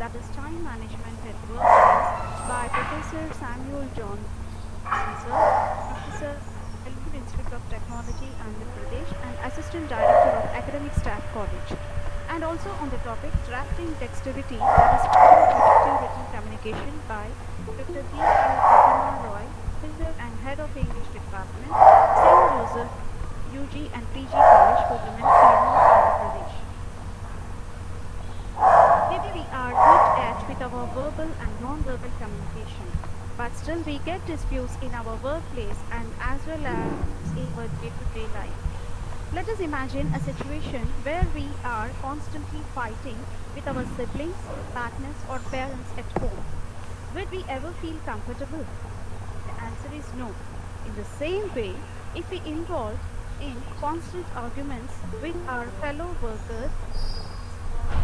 that is Time Management at Workplace by Professor Samuel John Spencer, Professor, Elwood Institute of Technology, Andhra Pradesh, and Assistant Director of Academic Staff College. And also on the topic Drafting Dexterity, that is Effective Written Communication by Dr. D.L. Pratima Roy, Professor and Head of English Department, St. Joseph UG and PG College for Women, Kurnool, Andhra Pradesh. Maybe we are good at with our verbal and non-verbal communication, but still we get disputes in our workplace and as well as in our day-to-day life. Let us imagine a situation where we are constantly fighting with our siblings, partners or parents at home. Would we ever feel comfortable? The answer is no. In the same way, if we involve in constant arguments with our fellow workers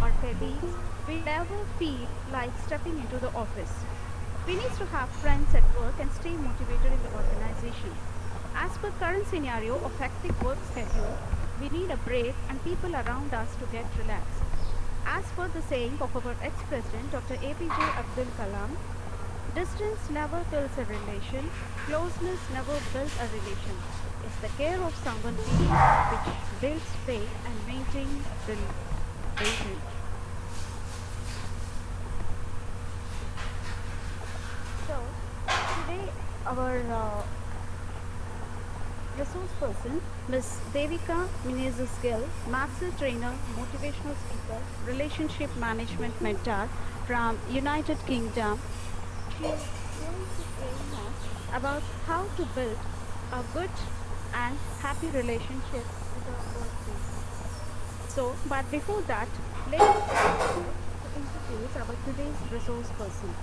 or colleagues, we never feel like stepping into the office. We need to have friends at work and stay motivated in the organization. As per current scenario of hectic work schedule, we need a break and people around us to get relaxed. As per the saying of our ex-president Dr. APJ Abdul Kalam, distance never kills a relation, closeness never builds a relation. It's the care of someone which builds faith and maintains the relation. So, today our resource person, Ms. Devika Menezes-Gill, Master Trainer, Motivational Speaker, Relationship Management Mentor from United Kingdom. She is going to tell us about how to build a good and happy relationship with our workplace. So, but before that, let us introduce our today's resource person.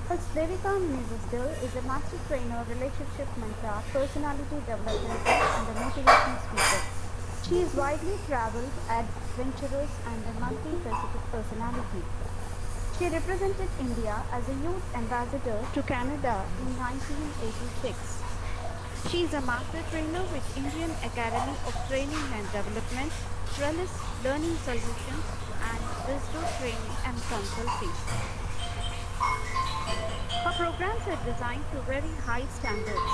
Ms. Devika Menezes-Gill is a master trainer, relationship mentor, personality development coach, and a motivational speaker. She is widely traveled, adventurous, and a multi-faceted personality. She represented India as a youth ambassador to Canada in 1986. She is a master trainer with Indian Academy of Training and Development, Trellis Learning Solutions, and Wisdom Training and Consulting. Her programs are designed to very high standards.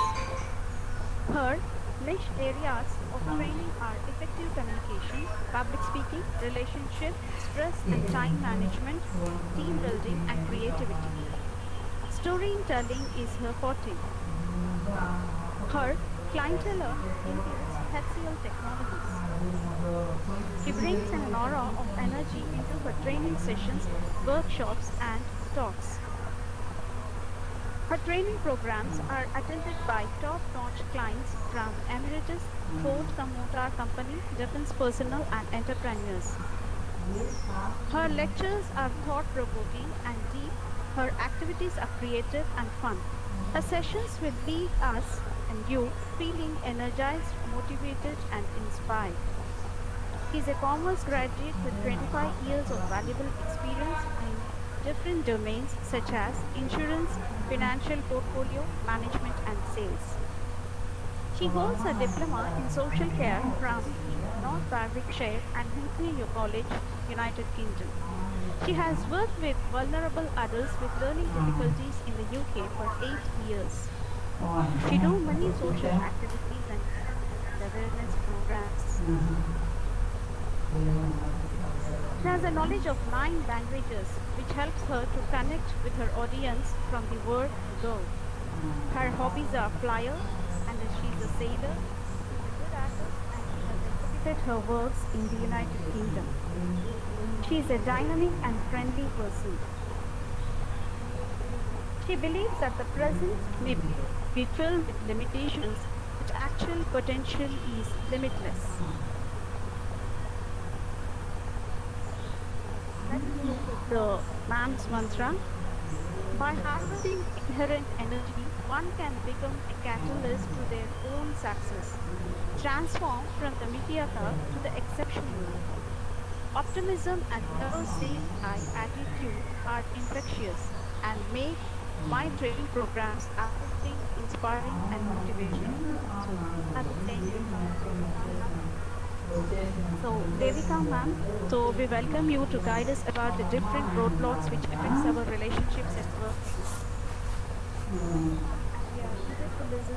Her niche areas of training are effective communication, public speaking, relationship, stress and time management, team building and creativity. Storytelling is her forte. Her clientele includes HCL Technologies. She brings an aura of energy into her training sessions, workshops and talks. Her training programs are attended by top-notch clients from Emirates, Ford Motor Company, defense personnel and entrepreneurs. Her lectures are thought-provoking and deep. Her activities are creative and fun. Her sessions will leave us and you feeling energized, motivated and inspired. She is a commerce graduate with 25 years of valuable experience in different domains such as insurance, financial portfolio, management and sales. She holds a diploma in social care from North Warwickshire and Hinckley College, United Kingdom. She has worked with vulnerable adults with learning difficulties in the UK for 8 years. She does many social activities and awareness programs. She has a knowledge of 9 languages, which helps her to connect with her audience from the word go. Her hobbies are flyer, and she is a sailor. She is a good artist, and she has exhibited her works in the United Kingdom. She is a dynamic and friendly person. She believes that the present may be filled with limitations, but actual potential is limitless. The man's mantra. By harnessing inherent energy, one can become a catalyst to their own success, transform from the mediocre to the exceptional. Optimism and never say die attitude are infectious and make my training programs uplifting, inspiring and motivational. So, I would say So, Devika ma'am, so we welcome you to guide us about the different roadblocks which affects our relationships at work. And we are eager to listen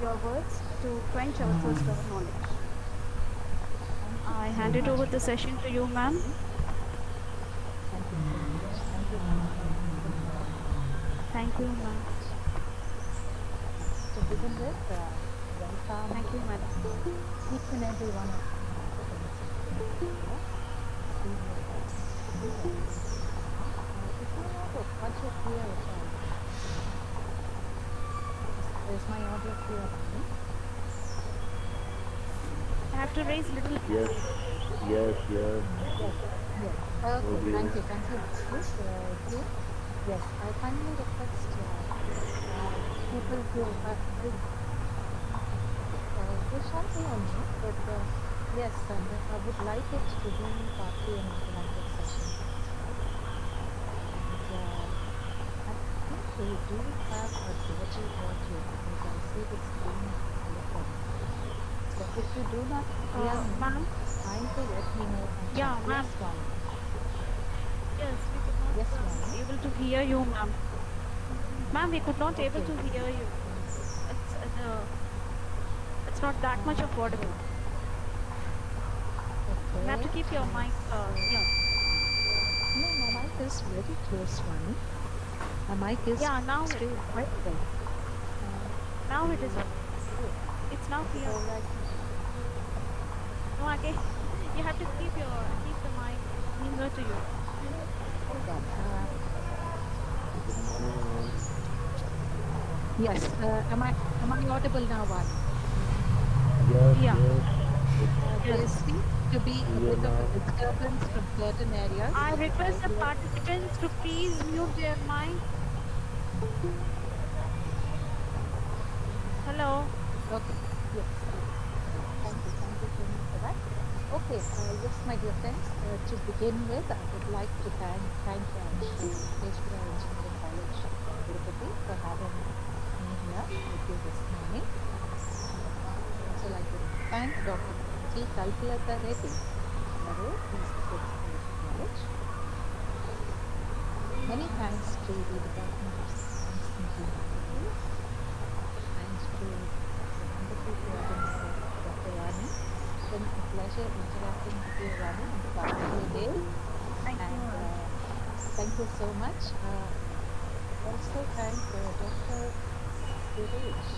your words to quench our thirst of knowledge. I hand it over the session to you, ma'am. Thank you so much. Thank you, ma'am. Thank you, ma'am. To begin with, welcome Thank you, madam. each and every one of you to this here. See you if you have a project here, is my audio clear? I have to raise little. Yes, yes, yes. Yes. Yes. Okay. Okay. Thank you. Thank you. Team. Yes. I kindly request people who we shall be on mute, but yes, I would like it to be partly an interactive session. And I think we do have a dirty audio because I see the screen recording. So if you do not hear me, Ma'am? kindly let me know. Yeah, ma'am. Yes, ma'am. Yes, we could not Yes, ma'am. able to hear you, ma'am. Ma'am, we could not able Okay. to hear you. It's not that much of audible. You have to Okay. keep your mic. Yeah. No, my mic is very close, Swami. My mic is Yeah, now straight right there. now it is. It's now clear. So like, No, again, you have to keep the mic nearer to you. hold on. Good morning. Yes. Am I audible now, Vani? Yes, Yeah. yes. There Yes. seems to be a Yeah, bit of a ma'am. disturbance from certain areas. I request the participants to please mute their mic. Hello. Okay. Yes. Thank you so much for that. Okay. Yes, my dear friends. To begin with, I would like to thank Venkateswara Engineering College, Tirupati, for having me here with you this morning. I also like to thank Dr. T. Kalpalata Reddy, for college. Many thanks to the Department of Science and Humanities. Thanks to the wonderful coordinator, Dr. Vani. It's been a pleasure interacting with you, Vani, in the past few days. Thank you. Thank you so much. Also thank Dr. Suresh,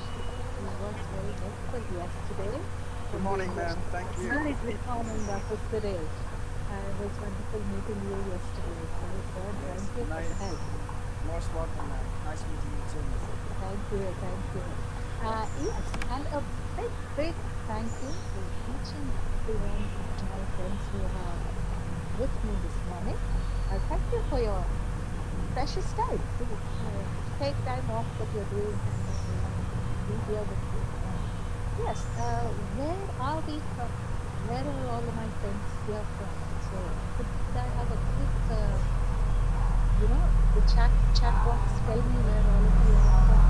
who was very helpful yesterday. Good morning, ma'am. Thank you. Good morning, Dr. Suresh. It was wonderful meeting you yesterday. So, sir, thank you for the help. Most welcome, ma'am. Nice meeting you too. Thank you. Yes, and a big thank you to each and every one of my friends who are with me this morning. Thank you for your precious time to take time off what you're doing and be here with me. Yes, where are we from? Where are all of my friends here from? So could I have a quick, the chat box tell me where all of you are from?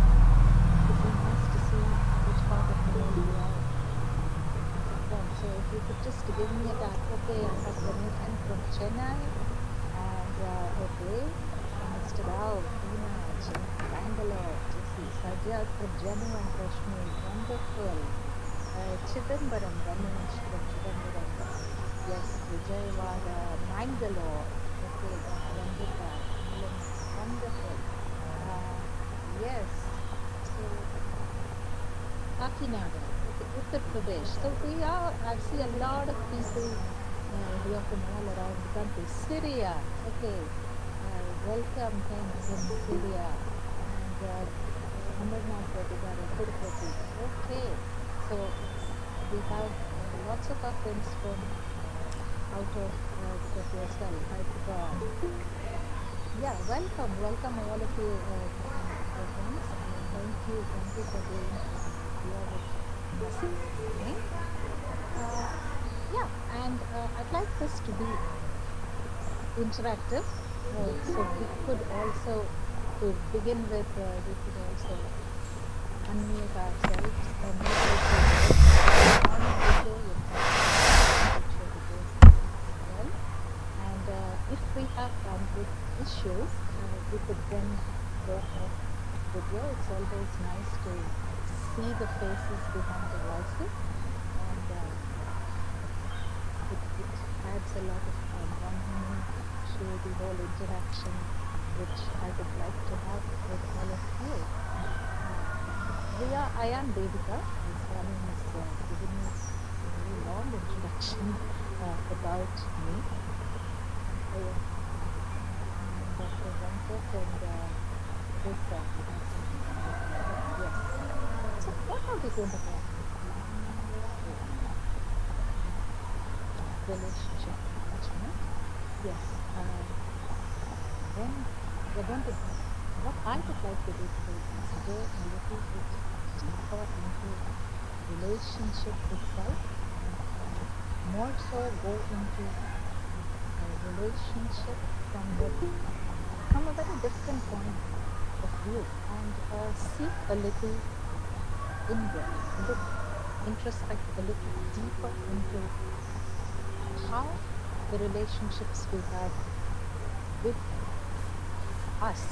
It would be nice to see which part of the world you are from. So if you could just give me a tap. Okay, I have Ganeshan from Chennai, and okay, Mr. Rao, Tina, Bangalore, Jesse, Sajjad from Jammu and Kashmir, wonderful. Chidambaram, Ganesh from Chidambaram. Yes, Vijayawada, Mangalore. Okay, Dr. Vandita, wonderful. Yes, so Kakinada, okay, Uttar Pradesh. So I see a lot of people here from all around the country. Syria, okay, welcome him from Syria. And Amarnath Vadigara, Tirupati. Okay, so we have lots of our friends from out of the country as well. Hyderabad. Yeah, welcome all of you, friends. Thank you for being here with us this morning. Yeah, and I'd like this to be interactive. So we could also, to begin with, we could also unmute ourselves and with issues, we could then go off video. It's always nice to see the faces behind the voices, and it adds a lot of warmth to the whole interaction, which I would like to have with all of you. I am Devika, as Swami has given me a very long introduction about me. I am Dr. Venkat, and this we have something. Yes. So what are we going to talk about? Relationship management. Yes. When we're going to, what I would like to do today is go a little bit deeper into relationship itself, more so go into a relationship from a very different point of view, and seek a little inward, look, introspect a little deeper into how the relationships we have with us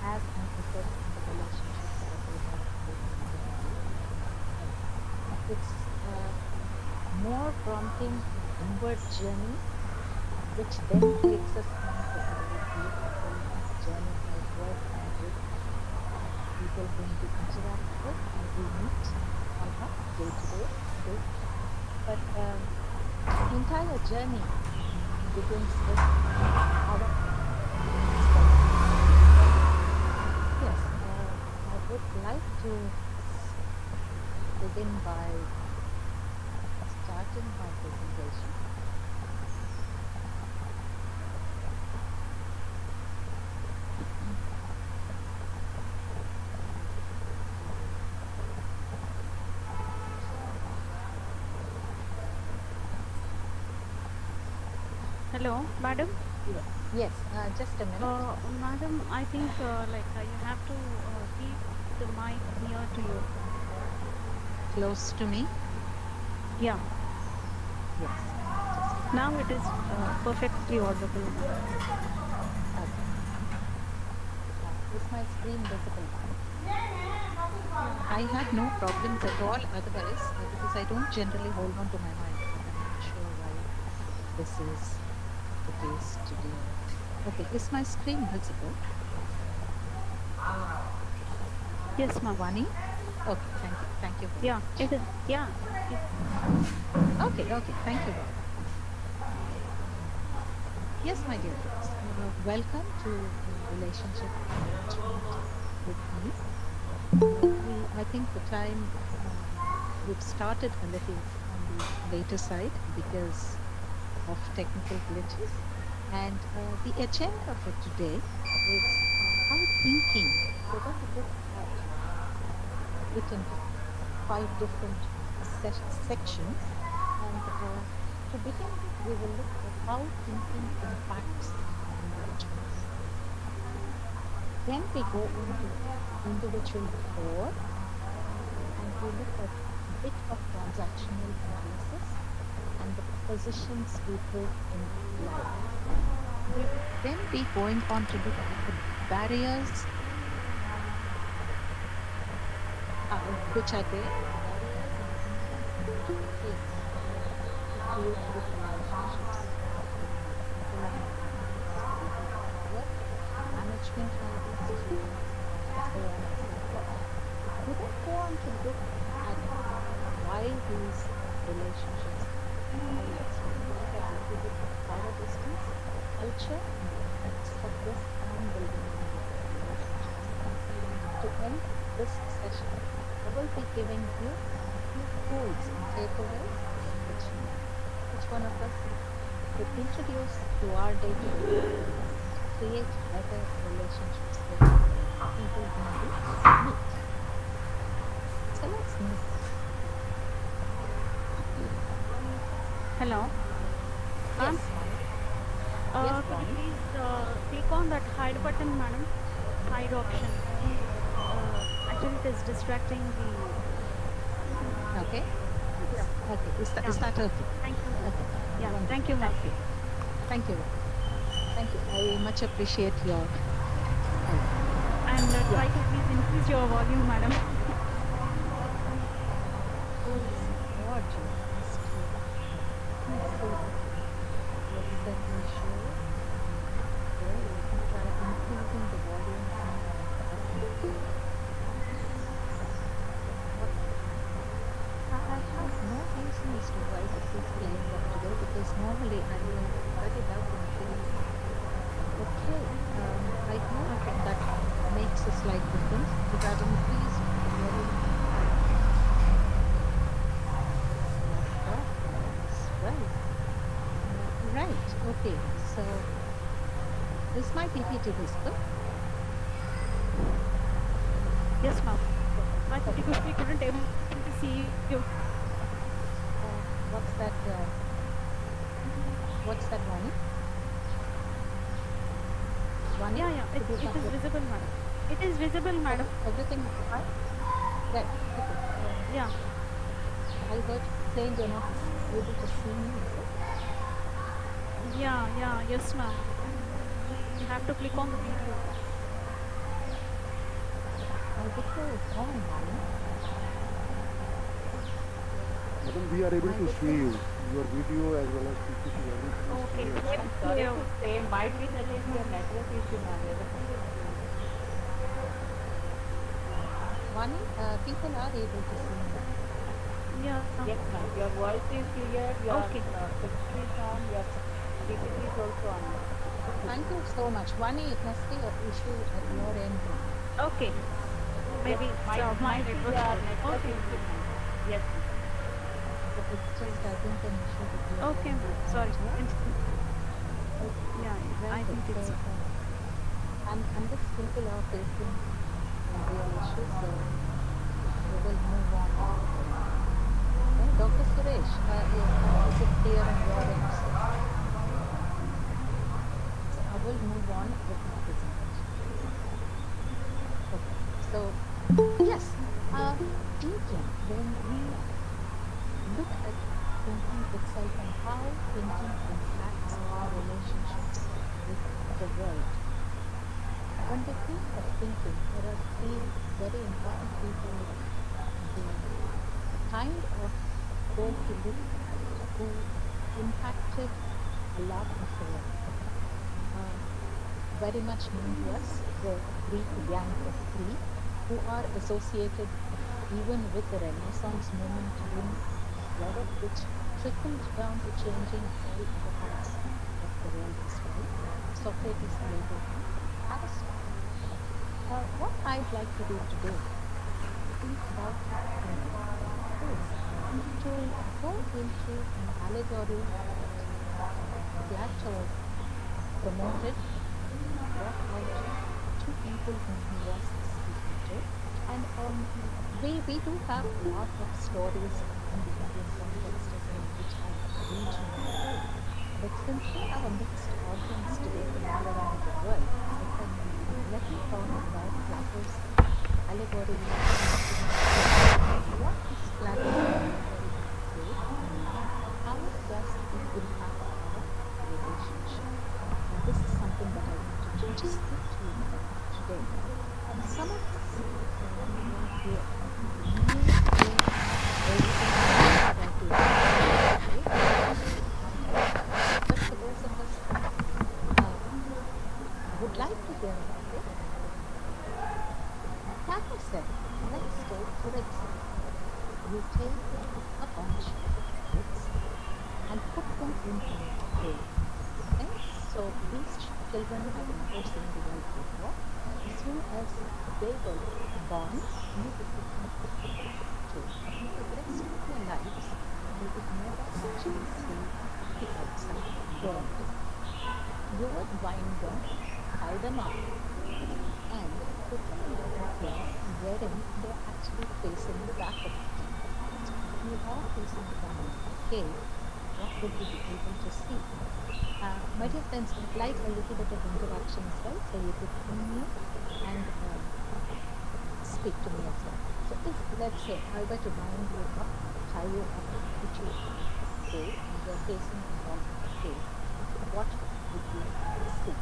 has an effect on the relationships that we have with others. It's more prompting inward journey, which then takes us on to a very beautiful journey of work and with people whom we interact with and we meet on a day-to-day basis. But the entire journey begins with our yes, I would like to begin by starting my presentation. Hello, madam. Yes, just a minute. Madam, I think you have to keep the mic near to you. Close to me? Yeah. Yes. Now it is perfectly audible. Okay. Is my screen visible? I have no problems at all otherwise because I don't generally hold on to my mic, but I'm not sure why this is the case today. Okay, is my screen visible? Yes, ma'am. Vani? Okay, thank you. Yeah, it is. Yeah. Okay, thank you. Yes, my dear friends, welcome to Relationship Management with me. I think the time we've started a little on the later side because of technical glitches, and the agenda for today is how thinking. We're going to look at it into 5 different sections, and to begin with, we will look at how thinking impacts individuals. Then we go into individual core, and we look at a bit of transactional analysis and the positions we take in life. We'll then be going on to look at the barriers which are there, create good relationships, management habits, and so on and so forth. We then go on to look at why these relationships. Let's look at a little bit of power distance, culture, and the effects of this on building relationships. To end this session, I will be giving you a few tools and takeaways which one of us could introduce to our day-to-day to create better relationships with people whom we meet. So let's meet. Hello. Yes, Could you please click on that hide button, madam? Hide option. Actually, it is distracting the. Okay. Yeah. Okay. Is that okay? Thank you. Okay. Yeah. Wonderful. Thank you, ma'am. Thank you. thank Thank you. I much appreciate your help. And Yeah. try to please increase your volume, madam. It's gorgeous. Must you? Let me see what's that issue. Okay, let me try increasing the volume on button. What I have no reason as to why this is playing up today because normally I will cut it out and play. Okay, I hope that makes a slight difference because I've increased the volume on my laptop as well. Right, okay, so is my PPT visible? Yes, ma'am. I thought we couldn't able to see you. What's that? What's that one? One? Yeah, yeah. It is visible, madam. It is visible, madam. Everything fine? Right. Okay. Yeah. I heard saying you're not able to see me. Is it? Yeah, yeah. Yes, ma'am. You have to click on the video. My video is on, Mani. Madam, we are able My to see video. you. Your video as well as PPT, everything is Okay. clear. I'm sorry to say, might be that is your network issue, ma'am. Mani, people are able to see me. Yeah. Yes, ma'am. Your voice is clear, your Okay. picture is on, your PPT is also on. Thank you so much. Mani, it must be an issue at your end. Okay. Maybe it's my Might be network. your network Okay. issue, ma'am. Yes, ma'am. It's just, I think, an issue with your Okay, end. ma'am. Sorry. Yeah? Yeah, I Right, think it's. and these people are facing real issues, so we will move on. Okay, Dr. Suresh, is it clear on your end? Sir? So I will move on with my presentation. Okay, so yes, thinking, when we look at thinking itself and how thinking impacts our relationships with the world. When we think of thinking, there are three very important people who kind of go to look who impacted a lot of the very much known to us, the Greek gang of three, who are associated even with the Renaissance movement, in a lot of which trickled down to changing all other parts of the world as well. Socrates, Plato, and Aristotle. What I'd like to do today, think about thinking, is to go into an allegory that Plato promoted, brought out two people whom he was speaking to. And we do have a lot of stories in the Indian context as well, which have regional role. But since we have a mixed audience today from all around the world, I thought, let me talk about Plato's allegory. What is Plato's allegory say, and how does it impact our relationship? And this is something that I wanted to just speak to you about today. Some of us here may feel everything about it, but for those of us would like to hear about it, Plato said, let's take, for example, you take a bunch of kids and put them into a cave. Okay? So these children have never seen the world before. As soon as they were born, you would put them into a cave. And for the rest of their lives, they would never actually see the outside world. You would wind them, tie them up, and put them into a place wherein they're actually facing the back of the cave. So if you are facing the back of the cave, what would you be able to see? My dear friends, I'd like a little bit of interaction as well, so you could unmute and speak to me as well. So if, let's say, I were to wind you up, tie you up, put you in a cave, and you're facing the wall of the cave, what would you see?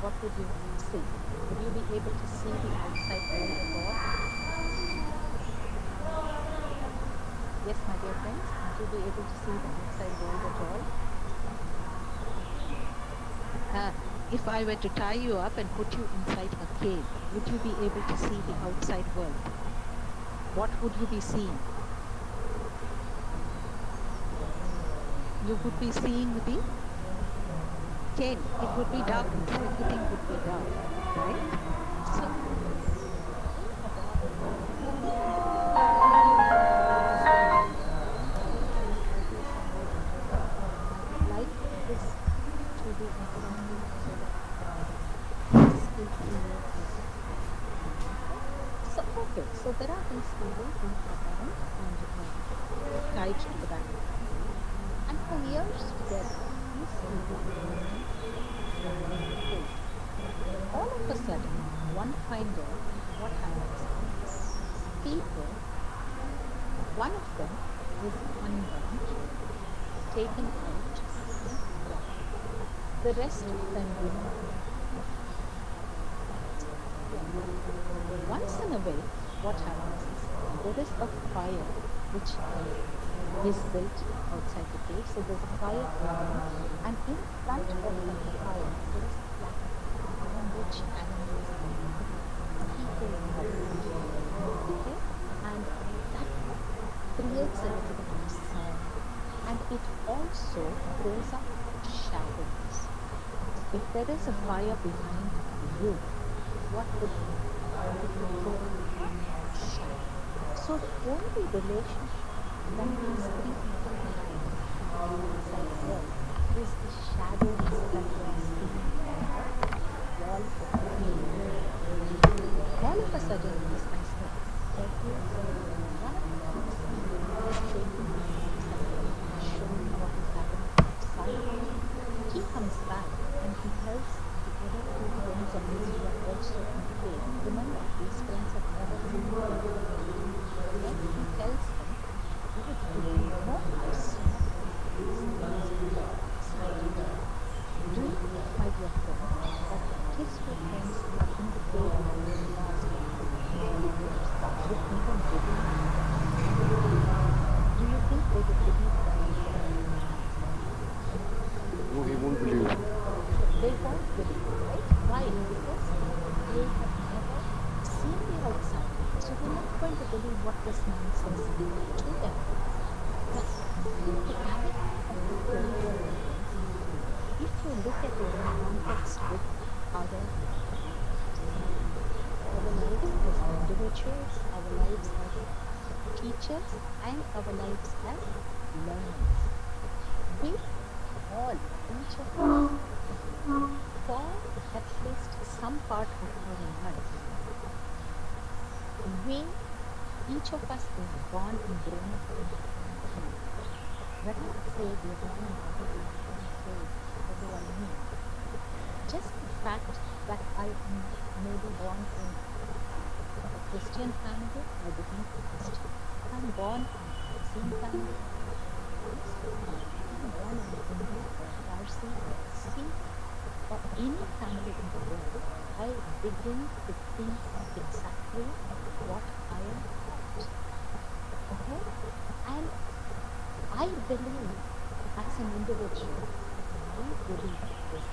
What would you see? Would you be able to see the outside world at all? Yes, my dear friends, would you be able to see the outside world at all? If I were to tie you up and put you inside a cave, would you be able to see the outside world? What would you be seeing? You would be seeing the cave. It would be darkness. Everything would be dark, right? So, like this to be examined so that this is clear. So, okay, so there are these cables in the front and tied to the back. And for years together, these cables remain pulled. All of a sudden, one fine day, what happens is people, one of them is unbound, taken out, the rest of them remain. Once in a way, what happens is there is a fire which is built outside the cave. So there's a fire burning, and in front of the fire there is a platform on which animals and people are living. Okay? And that creates a little bit of sound, and it also throws up shadows. If there is a fire behind you, what would throw shadow? So the only relationship that these three people have inside the world is the shadows that we are seeing on the wall of the cave. All of a sudden, as I said, there is one of the things is shaking and showing what is happening outside. He comes back and he tells the other two friends of his who are also in the cave. Remember, these friends have never seen the cave. Then he tells them, you would know I saw these things outside. Do you think, my dear friend, that his two friends who are in the cave for the last 2 years would even believe? Do you think they would believe that? No, he won't believe. They won't believe, right? Why? Because they have never seen the outside. So they're not going to believe what this man says to them. But the character of the Holy if you look at it in context with other our lives as individuals, our lives as teachers, and our lives as learners, we all, each of us, for at least some part of our life, each of us is born and grown up in a cave. When I say we are born and grown up in a cave, what do I mean? Just the fact that I am maybe born in a Christian family, I became a Christian. I'm born in a Muslim family, I'm born in a Hindu or Parsi or Sikh or any family in the world, I begin to think exactly what I am taught. Okay? And I believe as an individual, my belief is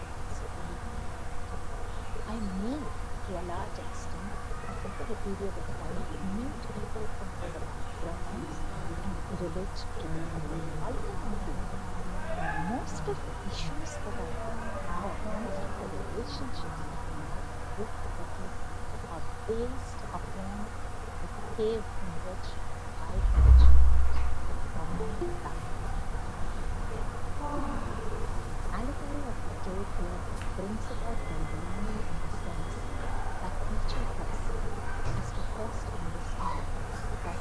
I may, to a large extent, over a period of time, meet people from other backgrounds and relate to them. Ultimately, most of the issues that I have, most of the relationships that I have with people are based upon the cave in which I originated from my background. Allegory of the cave here brings about the learning in the sense that each of us has to first understand that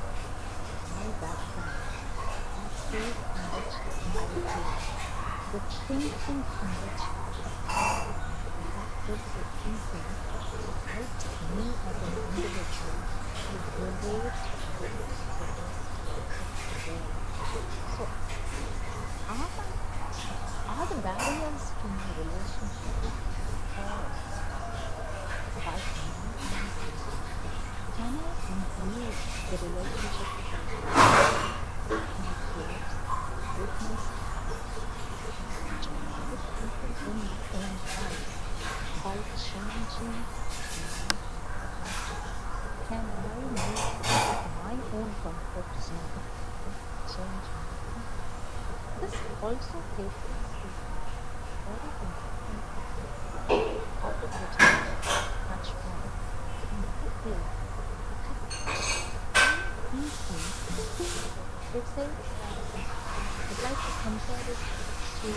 my background, my cave in which I live, the thinking in which I live, that is the thinking that helps me as an individual to relate with the rest of the world. So, are the change my thinking. This also takes us to a very important topic which I touch on. And that is that all these things, they say, I'd like to compare it to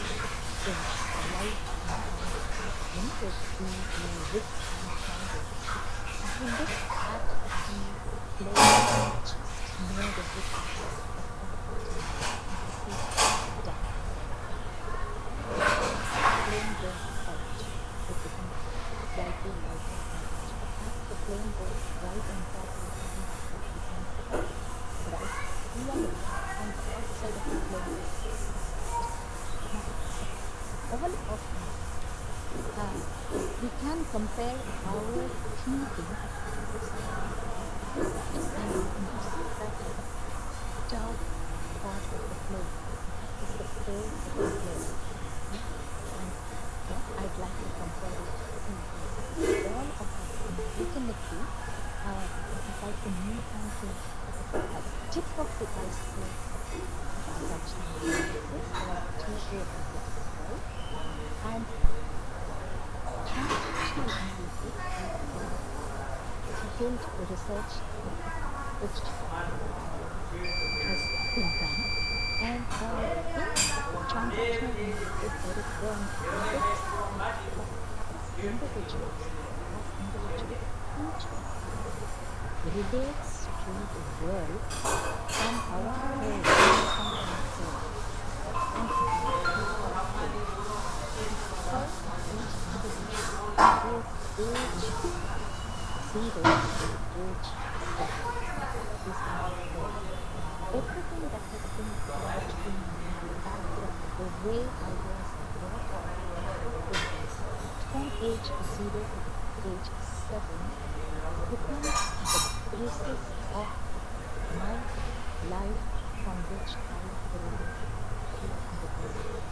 the life and when it be wrist and candle. If you look at the flame just near the wrist of that person, you see dark. Flame goes out, it becomes slightly lighter and lighter. As the flame goes right on top of the wrist, it becomes bright yellow on the outside of the flame is dark. Now, all of these, we can compare our thinking to this, and you see that dark part of the flame, that is the core of the flame. Okay? And what I'd like to compare it to is all of us ultimately, it is like the new and the tip of the iceberg of transactional analysis, or TIRUPATI as well. And transactional analysis is detailed research which has been done. And in transactional analysis, there is one looks at us individuals, each of us relates to the world from our own ourselves. And that is the thing. Because each individual is age 0 to age 7 is our birth. Everything that has been taught in my background, the way I was brought up, from age 0 to age 7 becomes the basis of my life from which I grow here in the world.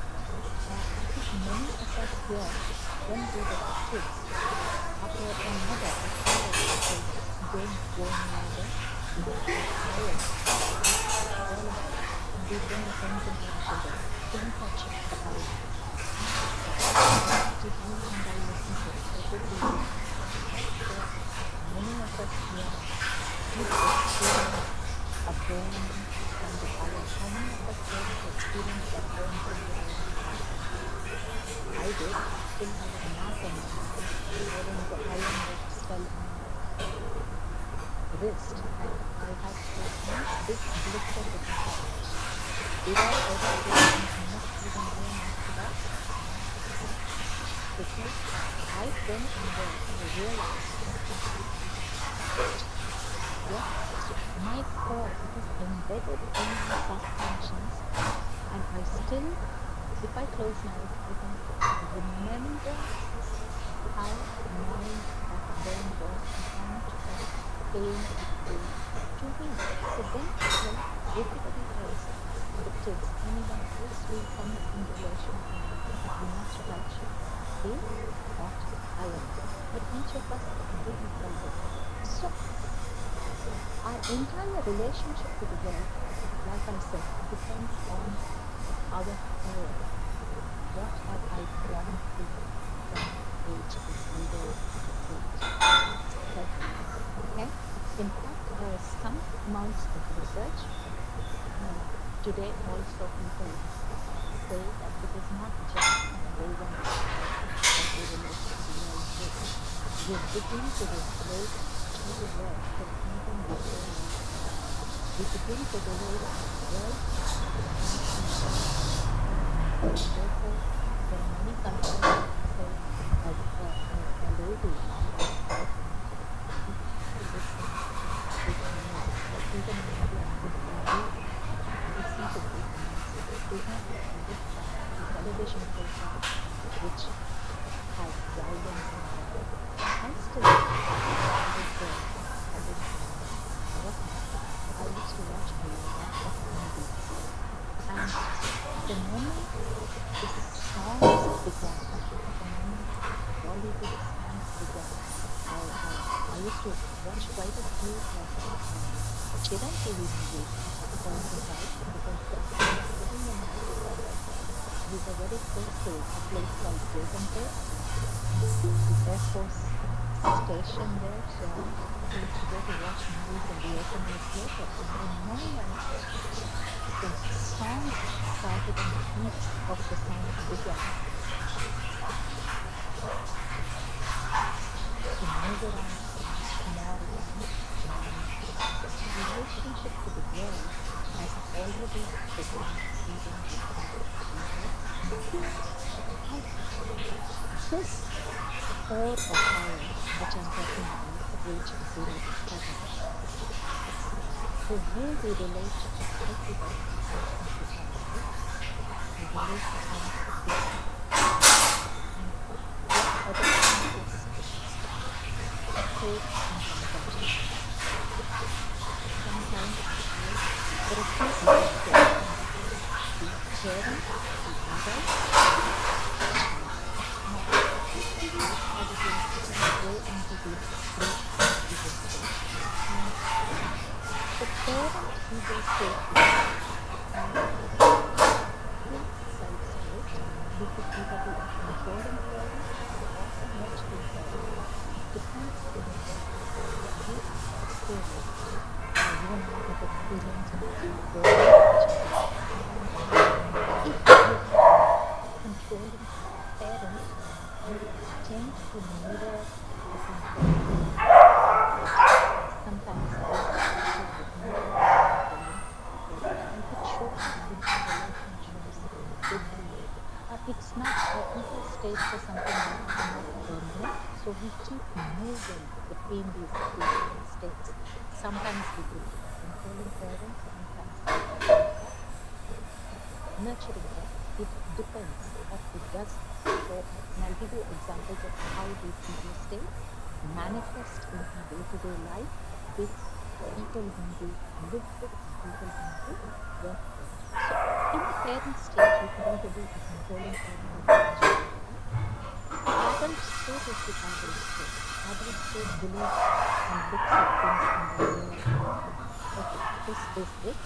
I think many of us here, when we were kids, after a mother or father would say, don't go near the fire, all of us, and we bring the same thing to our children, don't touch the fire. Did you and I listen to it? Or did we listen? Many of us here did experience a burn from the fire. How many of us here have experienced a burn from the fire? I did. I still have a mark on my hand wherein the iron rod fell on my wrist, and I had a nice big blister with my hand. Did I ever go and not even go after that? Because right then and there I realized my core, it is embedded in my subconscious, and I still, if I close my eyes, I can remember how annoying that burn was and how much of pain it gave to me. So then when everybody else, the kids, anyone else who comes in relation to me, do not touch, they thought I am. But each of us didn't felt it. So our entire relationship to the world, like I said, depends on our core. What have I gone through from age 0 to age 7? Okay? In fact, some amounts of research today also people say that it is not just day 1 that we relate to the world with. We begin to relate to the world from even before life. We begin to relate to the world and therefore there are many countries that say a lady is pregnant, you have to listen to good news. Even in India, if you listen to good news, we have to look at the television programs which have violence in them. I still was there having what I used to watch a lot of movies. And the moment the songs began, the moment Bollywood songs began, I used to watch quite a few classical songs. didn't really need it at that point in time because he was living in Aicte. We were very close to a place called Vengate, the Air Force station there. So we used to go to watch movies in the open air theater. And the moment the song started and the beats of the song began, he moved around more again, and his relationship to the world has already begun even before we were married. And this core of power, which I'm talking about, age 0 to 7, the way we relate to everybody in society, we relate to some of the people, and what other countries take in transaction. Sometimes, right, there are two stages, and that is the parent, the adult, and the child. Now, as it is, we go into these three ego states. And the parent ego state has two sides to it. We could either be a controlling parent or a nurturing parent. It depends on what you have experienced. You and I have experienced in our early childhood. If you have a controlling parent, you tend to mirror the controlling parent. Sometimes they also would mirror the controlling parent, and it shows up in our relationships with people. It's not ego states are something that are not permanent, so we keep moving between these three states. Sometimes we could be a controlling parent, sometimes we could be a nurturing parent. It depends, but it does show up. And I'll give you examples of how these ego states manifest in our day-to-day life with people whom we live with and people whom we work with. So in the parent stage, you can either be a controlling parent or a nurturing parent. The adult state is the adult state. Adult state believes and looks at things in the mirror and okay, this is it,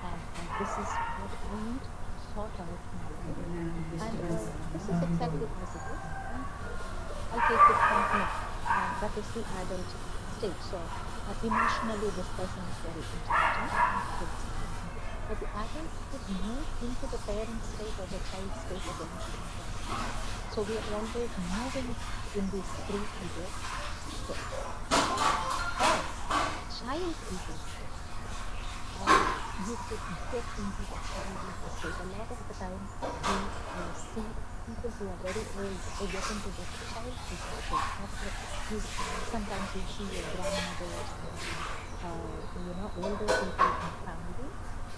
and this is what I need to sort out in life. And this is exactly as it is. And I'll take it from here. That is the adult state. So emotionally, this person is very intelligent and thinks something. But the adult could move into the parent state or the child state at any given point in time. So we are always moving in these three ego states. Or child ego state. You could get into the child ego state. A lot of the time we see people who are very old, they get into this child ego state. Sometimes you see your grandmothers and older people in family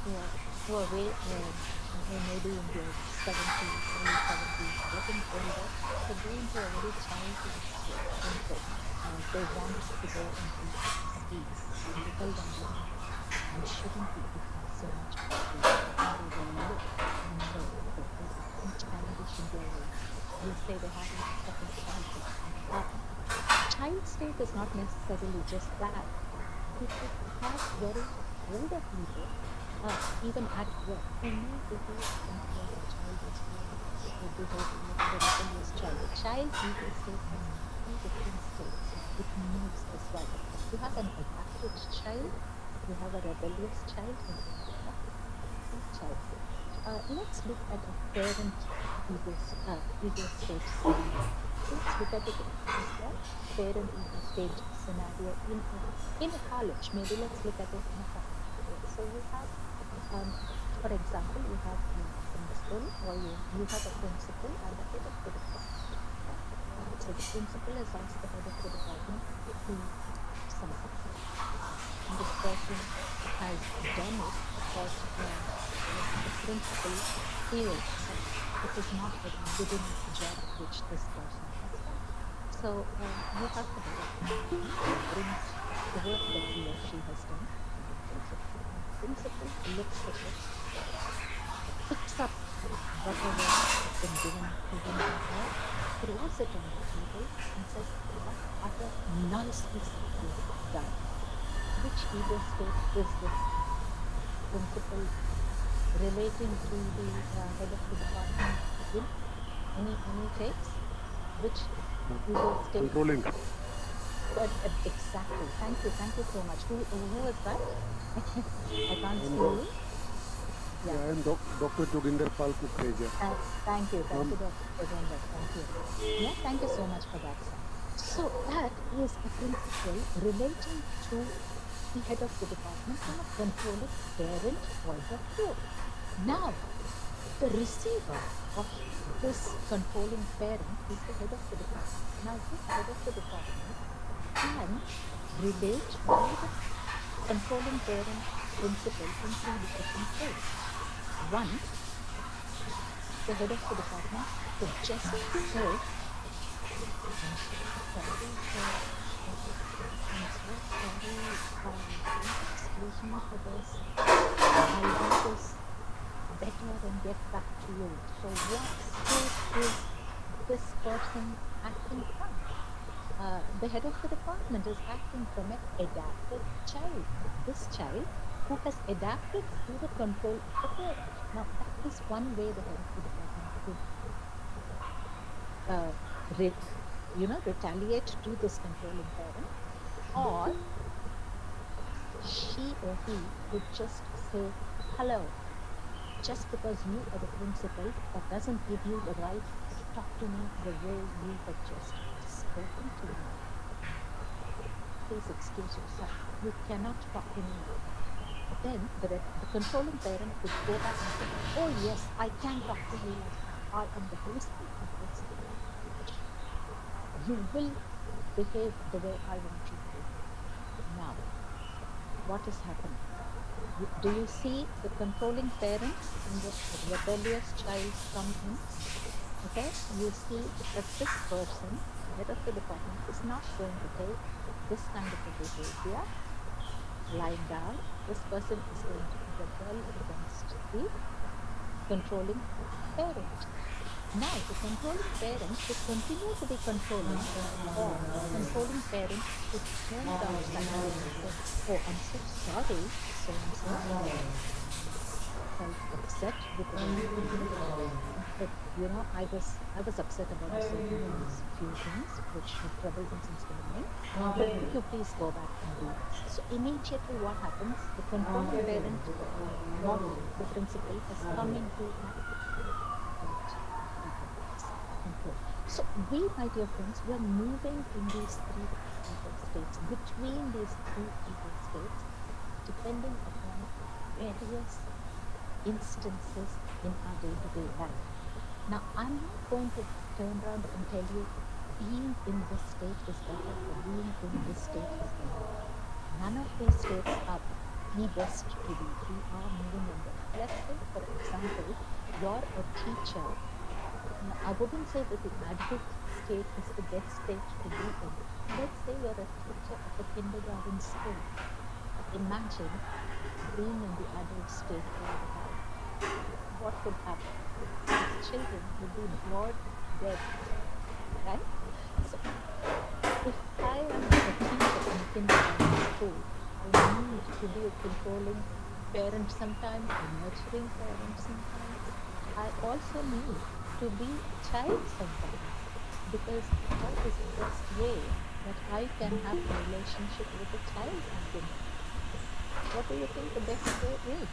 who are way maybe in their 70s, early 70s, getting older, so go into a very childlike state. And they want to go into space, and you tell them that you shouldn't be eating so much food, and they will look and know that they become childish in their ways. You say they have a second childhood. Child state is not necessarily just that. You could have very older people, even at work, who may behave into a childish way, or behave like a rebellious child. The child ego state has three different states. It moves as well. You have an adapted child, you have a rebellious child, and you have a child. Let's look at a parent ego state scenario. Let's look at it as a parent ego state scenario in a college. Maybe let's look at it in a college. Okay. So you have, for example, you have a principal, or you have a principal and a head of the department. So the principal has asked the head of the department to do something. And this person has done it, but the principal feels that it is not a good enough job which this person has done. So you have the head of the department who brings the work that he or she has done to the principal. And the principal looks at it, picks up whatever has been given to him or her, throws it on the table and says, what utter nonsense have you done? which ego state is this principle relating to the head of the department in? Any takes? Which ego state? Controlling. Exactly. Thank you so much. Who was that? I can't see And you. yeah, I am Dr. Joginder Pal Kukreja. Thank you, Dr. Jagender. Thank you. Yeah, thank you so much for that, sir. So that is a principle relating to the head of the department from a controlling parent point of view. Now, the receiver of this controlling parent is the head of the department. Now, this head of the department can relate to the controlling parent principle in three different ways. One, the head of the department could just say, I'm so sorry, I'm so sorry, please excuse me for this. I'll do this better and get back to you. So what state is this person acting from? The head of the department is acting from an adapted child. This child who has adapted to the control of the parent. Now, that is one way the head of the department could, retaliate to this controlling parent, or she or he could just say, hello, just because you are the principal, that doesn't give you the right to talk to me the way you have just spoken to me. Please excuse yourself. You cannot talk to me like that. Then the controlling parent could go back and say, oh yes, I can talk to you like that. I am the principal of this college. You will behave the way I want you to. Now, what is happening? Do you see the controlling parent and the rebellious child come in? Okay, you see that this person, head of the department, is not going to take this kind of a behavior lying down. This person is going to rebel against the controlling parent. Now, the controlling parent could continue to be controlling, or the controlling parent could turn it outside and say, oh, I'm so sorry, so-and-so felt upset because, I was upset about a few things which had troubled him since the beginning. But could you please go back and do this? So immediately what happens? The controlling parent, not the principal, has come into control. So we, my dear friends, we are moving in these three ego states, between these three ego states, depending upon various instances in our day-to-day life. Now, I'm not going to turn around and tell you being in this state is better or being in this state is better. None of these states are the best to be. We are moving in them. Let's say, for example, you're a teacher. Now, I wouldn't say that the adult state is the best state to be in. Let's say you're a teacher of a kindergarten school. Imagine being in the adult state all the time. What would happen? These children would be bored dead, right? So, if I am a teacher in a kindergarten school, I need to be a controlling parent sometimes, a nurturing parent sometimes. I also need to be a child sometimes, because that is the best way that I can have a relationship with a child I'm going to. What do you think the best way is?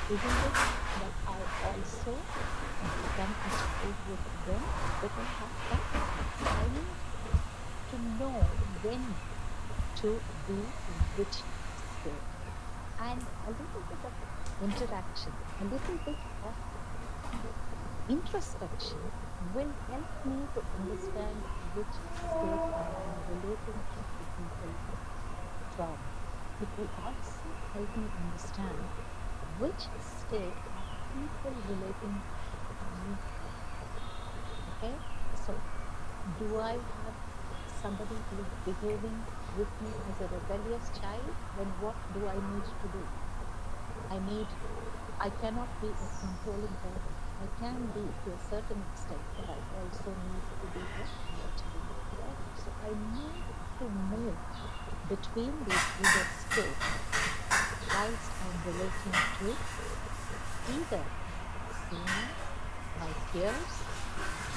Isn't it that I also become a child with them, but I have that? I need to know when to be in which state. And a little bit of interaction, a little bit of introspection will help me to understand which state I am relating to the people from. It will also help me understand which state are people relating to me from. Okay? So, do I have somebody who is behaving with me as a rebellious child? Then what do I need to do? I cannot be a controlling parent. I can be to a certain extent, but I also need to be a nurturing parent. So I need to know between these ego states whilst I'm relating to either seniors, my peers,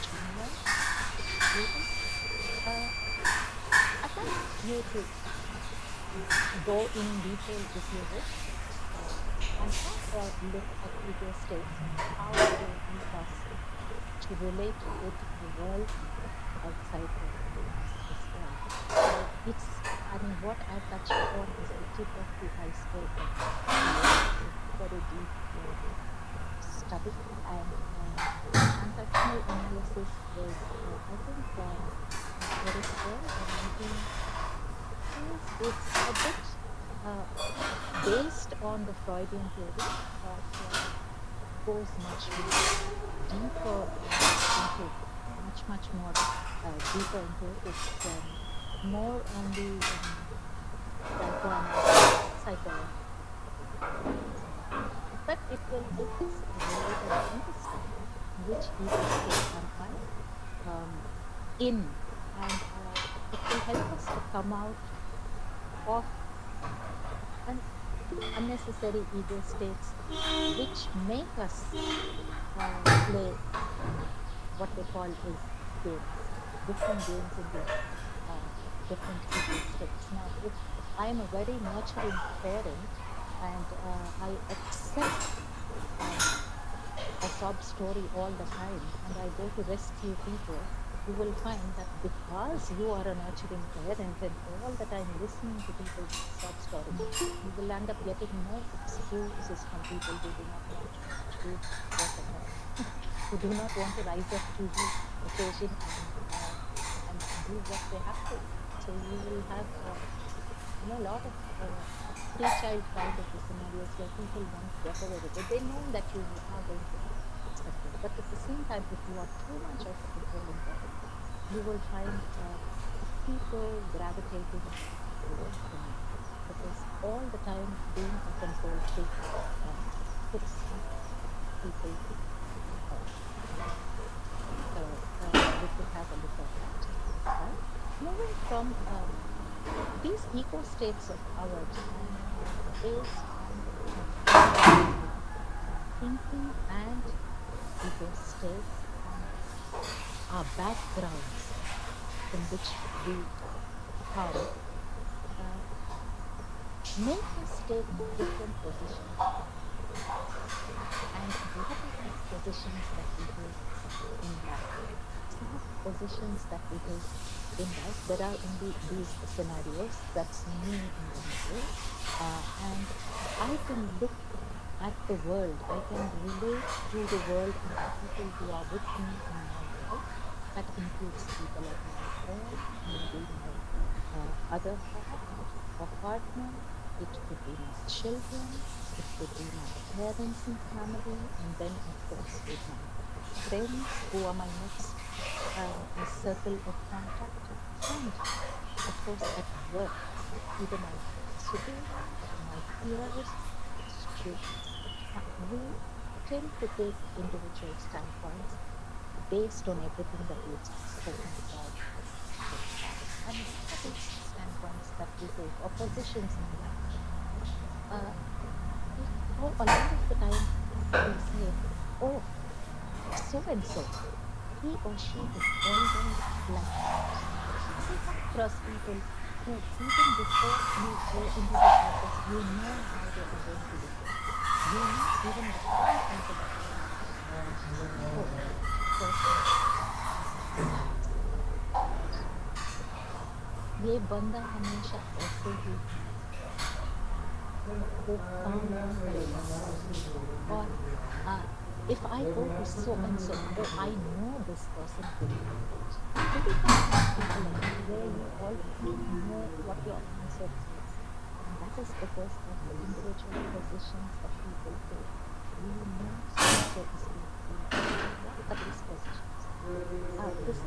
juniors, even. I'd like you to go in detail if you wish and have a look at ego states and how they help us to relate with the world outside this world. It's, I mean, what I touched upon is the tip of the iceberg. It's a very deep study, and transactional analysis was, I think, very well, and I think it's a bit based on the Freudian theory, but goes much more deeper into much more deeper into it. It's more on the psychoanalysis, but it is related and interesting which ego state am I in, and it will help us to come out of unnecessary ego states which make us play what they call is games, different games in the different ego states. Now, if I am a very nurturing parent and I accept a sob story all the time and I go to rescue people, you will find that because you are a nurturing parent and all the time listening to people's sob stories, you will end up getting more excuses from people who do not want to do whatever, who do not want to rise up to the occasion and do what they have to. So you will have a lot of pre-child kind of scenarios where people won't get away with it. They know that you are going to be expected, but at the same time, if you are too much of a controlling parent, you will find people gravitating towards you, because all the time being a control freak puts people. So we could have a look at that. Right? Moving from these ego states of ours is thinking and ego states are backgrounds in which we come, make us take different positions. And what are these positions that we take in life? Some of the positions that we take in life, there are only these scenarios, that's me in the middle, and I can look at the world, I can relate to the world and the people who are with me in my world. That includes people at my home, maybe my other half or partner, it could be my children, it could be my parents and family, and then of course with my friends who are my next circle of contact, and of course at work, either my superiors, my peers, students. We tend to take individual standpoints based on everything that we've spoken about so far. And what are these standpoints that we take, or positions in life? A lot of the time we say, oh, so and so, he or she is always like that. We come across people who, even before you go into the office, you know how they are going to behave. You know even the content of the ये बंदा हमेशा ऐसे ही वो काम नहीं करेगा, और if I go to so and so, oh, I know this person will do it. So we come across people like that, where you already know what your answer is, and that is because of the individual positions of people who you know so and so is going to do it. What are these positions? This is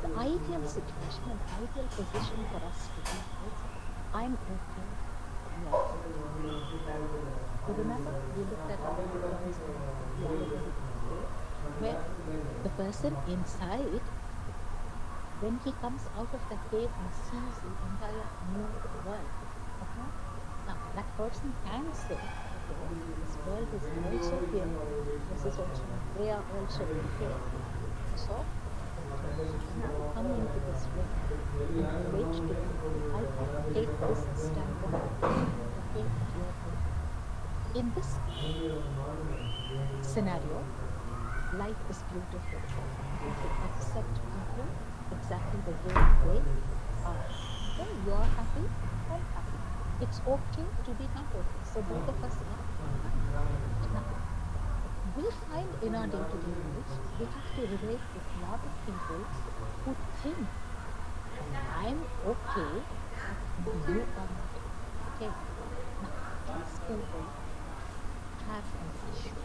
the ideal situation, an ideal position for us to be is, I'm okay, you are okay. So remember, we looked at our points the other day, where the person inside when he comes out of the cave and sees the entire new world, okay? Now, that person can say, okay, this world is also fearful. This is also, they are also in fear. So, okay, I have to come into this realm and relate to them. I have to take this standpoint. Okay, you're okay. In this scenario, life is beautiful because you accept people exactly the way they are. Okay, you're happy, I'm happy. It's okay to be not okay. So both of us are fine. Now, we find in our day-to-day life, we have to relate with a lot of people who think I'm okay, but you are not okay. Now, these people have an issue.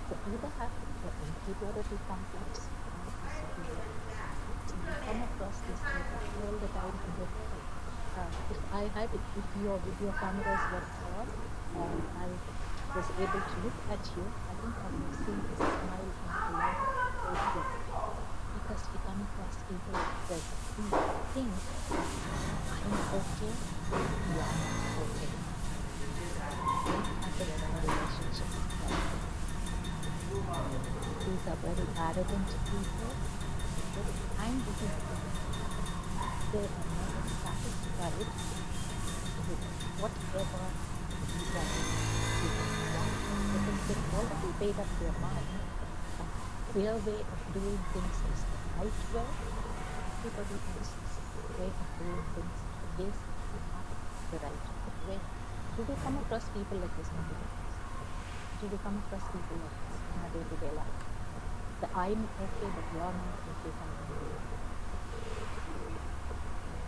They either have the inferiority complex or the superiority complex. And you come across these people all the time in your life. If your cameras were on and I was able to look at you, I think I would have seen a smile on a lot of faces because we come across people like this who think that I'm okay, you are not okay. It happens in relationships all the time. These are very arrogant people. Okay? I'm looking at them. They are never satisfied with whatever that people want because they've already made up their mind that their way of doing things is the right way. Everybody else's way of doing things is not the right way. Do we come across people like this, my dear friends? Do we come across people like this in our day-to-day life? The I'm okay, but you're not okay kind of people.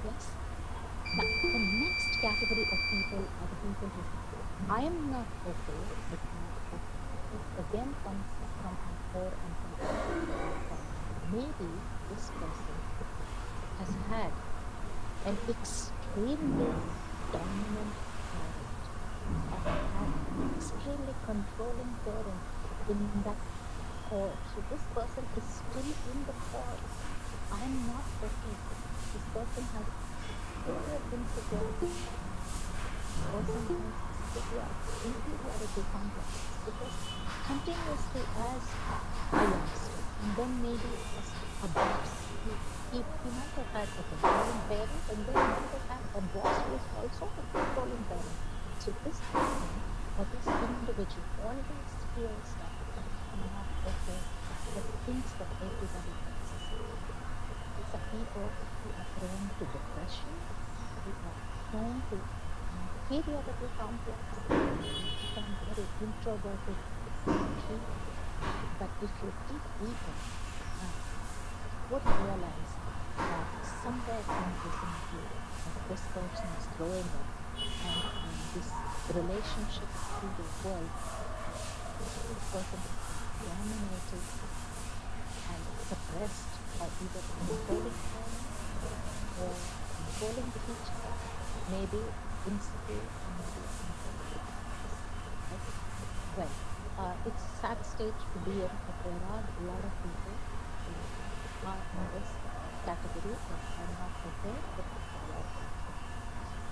Yes? Now, the next category of people are the people who say, I am not okay, but you're okay. This again comes from our core and from our standpoint. Maybe this person has had an extremely dominant parent or had an extremely controlling parent in that core. So this person is still in the core. I'm not okay. This person has severe insecurity complex. This person has severe inferiority complexes because continuously as a youngster and then maybe as a boss, he might have had a controlling parent and then he might have had a boss who is also a controlling parent. So this person or this individual always feels that I'm not okay because he thinks that everybody else is okay. These are people who are prone to depression, who are prone to inferiority complex, who become very introverted quickly. But if you dig deeper, you would realize that somewhere in the vicinity of this person is growing up and this relationship to the world, this person has been dominated and suppressed by either a controlling parent or controlling the teacher, maybe insecure or maybe inferiority complex. Right? Well, it's a sad stage to be in, but there are a lot of people who are in this category of I'm not okay, but you're okay.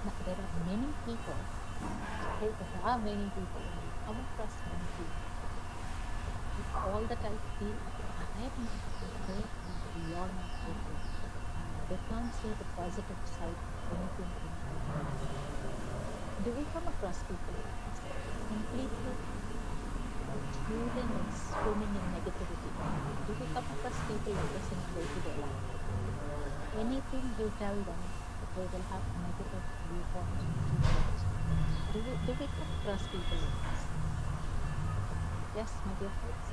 Now, there are many people, okay, there are many people, and I come across many people who all the time feel I'm not okay and you're not okay. They can't see the positive side of anything in their life. Do we come across people like this? Completely drooling and swimming in negativity. Do we come across people like this in our day-to-day life? Anything you tell them, they will have a negative viewpoint towards you. Do we come across people like this? Yes, my dear friends.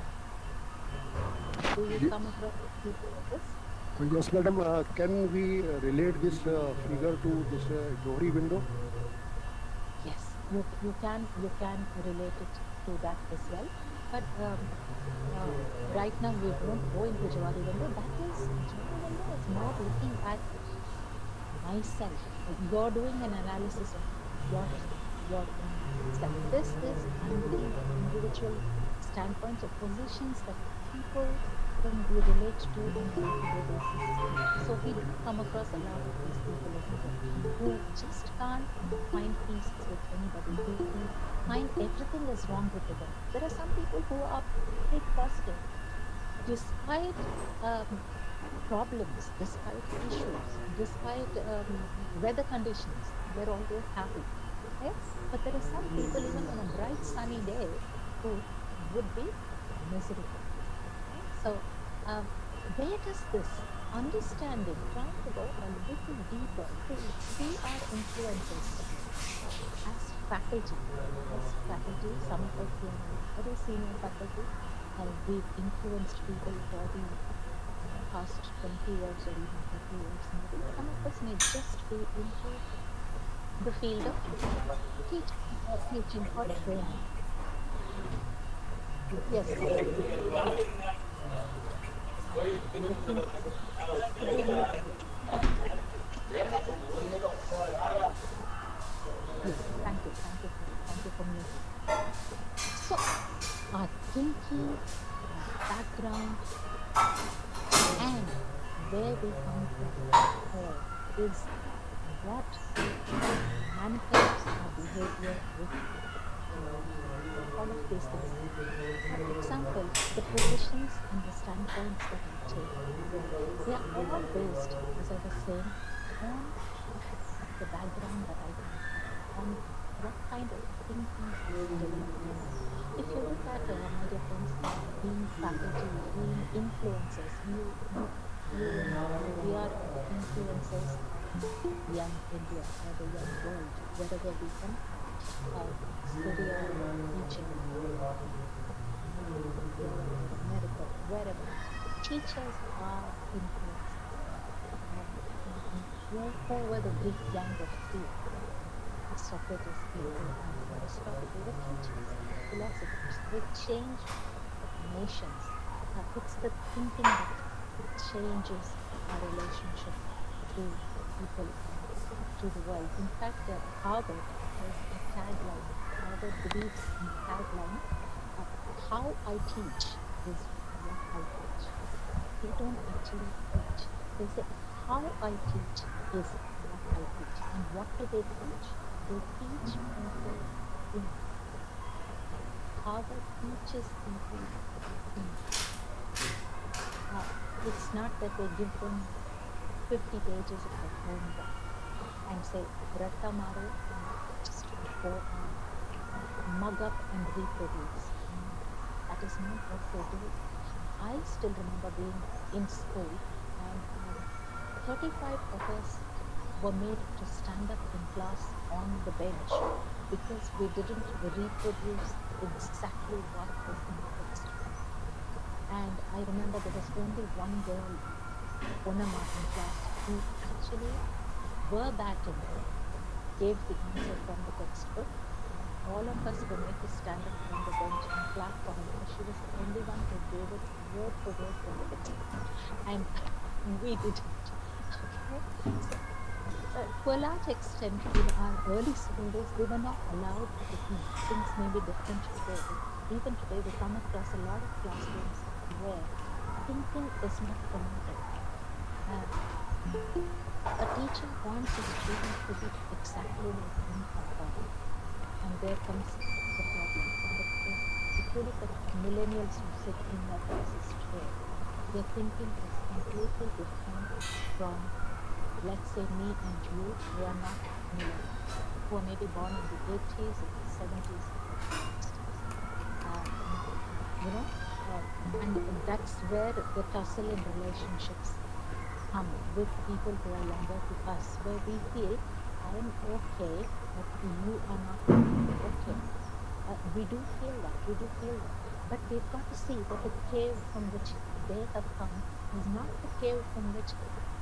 Do you come across people like this? Yes, madam. Can we relate this figure to this Johri window? Yes, you can relate it to that as well. But right now we won't go into Johari window. Johari window is more looking at myself. You're doing an analysis of your own self. This is I'm looking at individual standpoints or positions that people whom we relate to on a day-to-day basis. So we do come across a lot of these people, isn't it, who just can't find peace with anybody, who find everything is wrong with them. There are some people who are very positive, despite problems, despite issues, despite weather conditions, they're always happy. Okay? But there are some people, even on a bright sunny day, who would be miserable. Okay? So, where does this understanding, trying to go a little deeper to see our influences as faculty, some of us here are very senior faculty, we've influenced people for the past 20 years or even 30 years maybe. Some of us may just be into the field of teaching or training. Yes, I think yes. Thank you for muting. So our thinking, our background, and where we come from is what manifests our behavior with all of these things. For example, the positions and the standpoints that I take, they are all based, as I was saying, on the background that I come from, on what kind of thinking I've developed. If you look at, my dear friends, being faculty, being influencers, you and we are influencers in young India or the young world, wherever we can study or teaching Europe or America, wherever. Teachers are influencers. Who were the Greek gang of three? Socrates, Plato, and Aristotle. They were teachers, philosophers. They changed nations. It's the thinking that changes our relationship to people and to the world. In fact, Harvard has a tagline. Harvard believes in the tagline, how I teach is what I teach. They don't actually teach. They say, how I teach is what I teach. And what do they teach? They teach people think. Harvard teaches people think. It's not that they give them 50 pages of their homework and say, Ratta Maro, and just go on, mug up and reproduce. That is not what they do. I still remember being in school and 35 of us were made to stand up in class on the bench because we didn't reproduce exactly what was in the textbook. And I remember there was only one girl, Onama, in class who actually verbatim gave the answer from the textbook. All of us were made to stand up on the bench and clap for her because she was the only one who gave it word for word from the textbook. And we didn't. Okay? So, to a large extent, in our early school days, we were not allowed to think. Things may be different today. Even today, we come across a lot of classrooms where thinking is not promoted. A teacher wants a student to be exactly like him or her. And there comes the problem. If you look at millennials who sit in their classes today, their thinking is completely different from, let's say, me and you, who are not millennials, who are maybe born in the 80s or the 70s or the 60s. And that's where the tussle in relationships come with people who are younger to us, where we feel, I am okay, but you are not okay. We do feel that, but we've got to see that the cave from which they have come is not the cave from which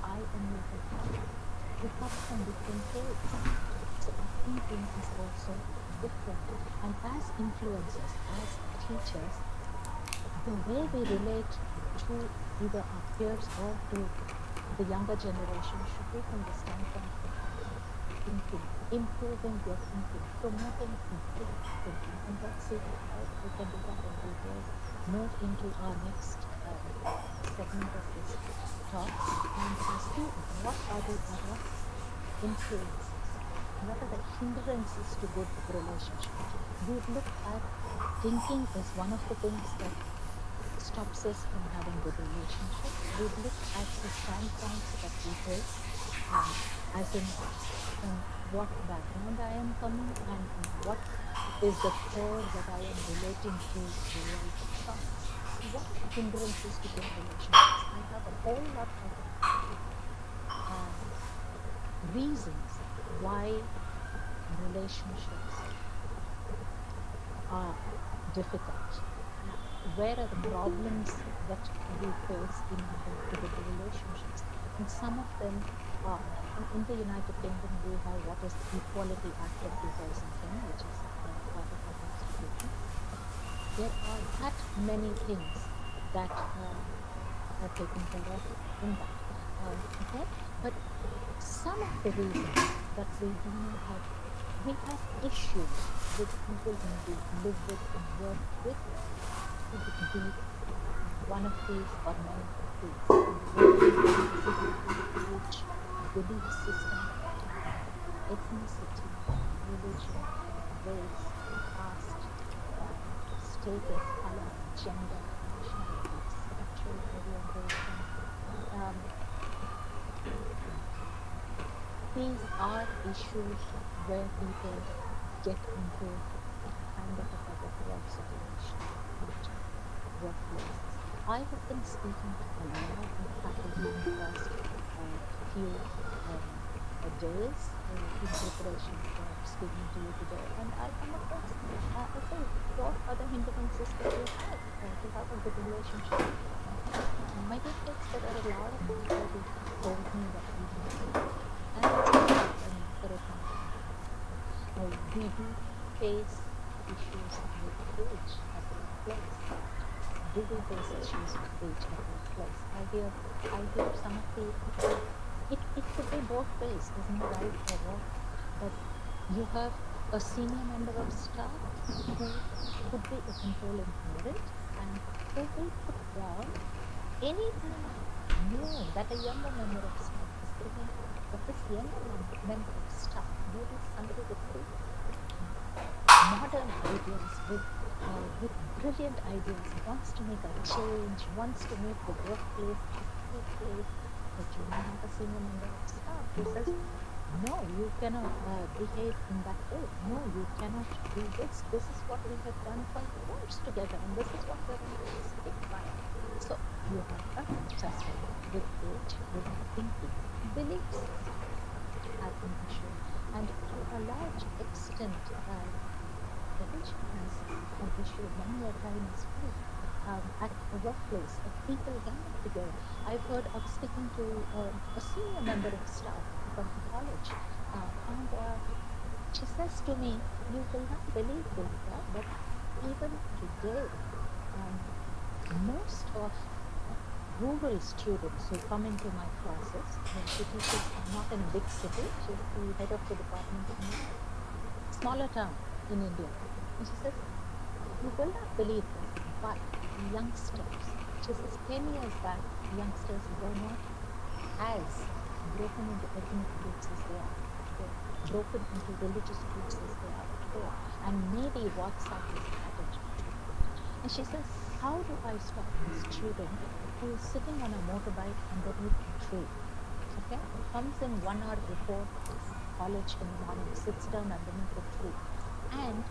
I and you have come. We come from different caves. So our thinking is also different. And as influencers, as teachers, the way we relate to either our peers or to the younger generation should be from the standpoint of thinking, improving their thinking, promoting improved thinking. And let's see how we can do that, and we will move into our next segment of this talk, and see what are the other influences, what are the hindrances to good relationship. We've looked at thinking is one of the things that stops us from having good relationships. We've looked at the standpoints that we take, as in from what background I am coming and what is the core that I am relating to the world from. What are the hindrances to good relationships? I have a whole lot of reasons why relationships are difficult. Where are the problems that we face in having good relationships? And some of them are, in the United Kingdom, we have what is the Equality Act of 2010, which is part of our constitution. There are that many things that are taken care of in that. Okay, but some of the reasons that we do not have, we have issues with people whom we live with and work with. Could be one of these or many of these. Age, belief system, ethnicity, religion, race, caste, status, color, gender, nationality, sexual orientation. These are issues where people get into a kind of a tug of war situation at workplaces. I have been speaking to a lot of faculty in the last few days in preparation for speaking to you today, and I come across, okay, what are the hindrances that you have to have a good relationship? My dear kids, there are a lot of people who told me that we have, and we do face issues with age at the workplace. Do we face issues with age at the workplace? I hear some of the, it could be both ways, there's no right or wrong, but you have a senior member of staff who could be a controlling parent and who will put down anything new that a younger member of staff is bringing. But this younger member of staff, maybe somebody with modern ideas, with brilliant ideas, wants to make a change, wants to make the workplace a happy place, but you may have a senior member of staff who says, no, you cannot behave in that way. No, you cannot do this. This is what we have done for years together, and this is what we're going to stick by. So you have a processor with age, with thinking, beliefs have an issue, and to a large extent, religion has an issue many a time as well. At a workplace, people gathered together. I've heard of speaking to a senior member of staff from the college, and she says to me, you will not believe this, but even today, most of rural students who come into my classes, she teaches not in a big city, she's the head of the department in a smaller town in India. And she says, you will not believe this, but youngsters, she says 10 years back, youngsters were not as broken into ethnic groups as they are today, broken into religious groups as they are today, and maybe WhatsApp is added. And she says, how do I stop this student who is sitting on a motorbike underneath a tree, okay, comes in 1 hour before college in the morning, sits down underneath the tree, and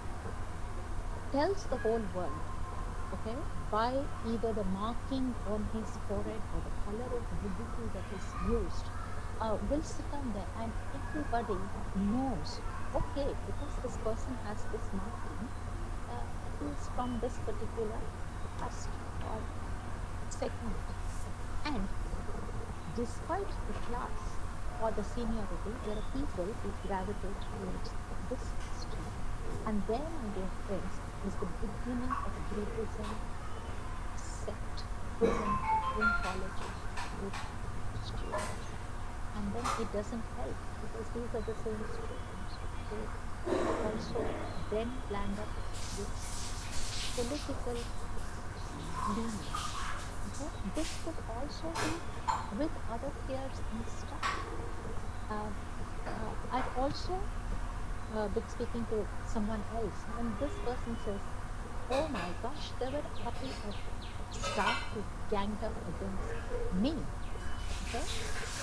tells the whole world, okay, by either the marking on his forehead or the color of vibhuti that is used, will sit down there and everybody knows, okay, because this person has this marking, he is from this particular caste or segment. And despite the class or the seniority, there are people who gravitate towards this stream. And then, my dear friends, is the beginning of groupism, sect, in colleges with students. And then it doesn't help because these are the same students who also then land up with political leanings. Okay? this could also be with other peers and stuff. I've also been speaking to someone else, and this person says, "Oh my gosh, there were a couple of staff who ganged up against me. Okay,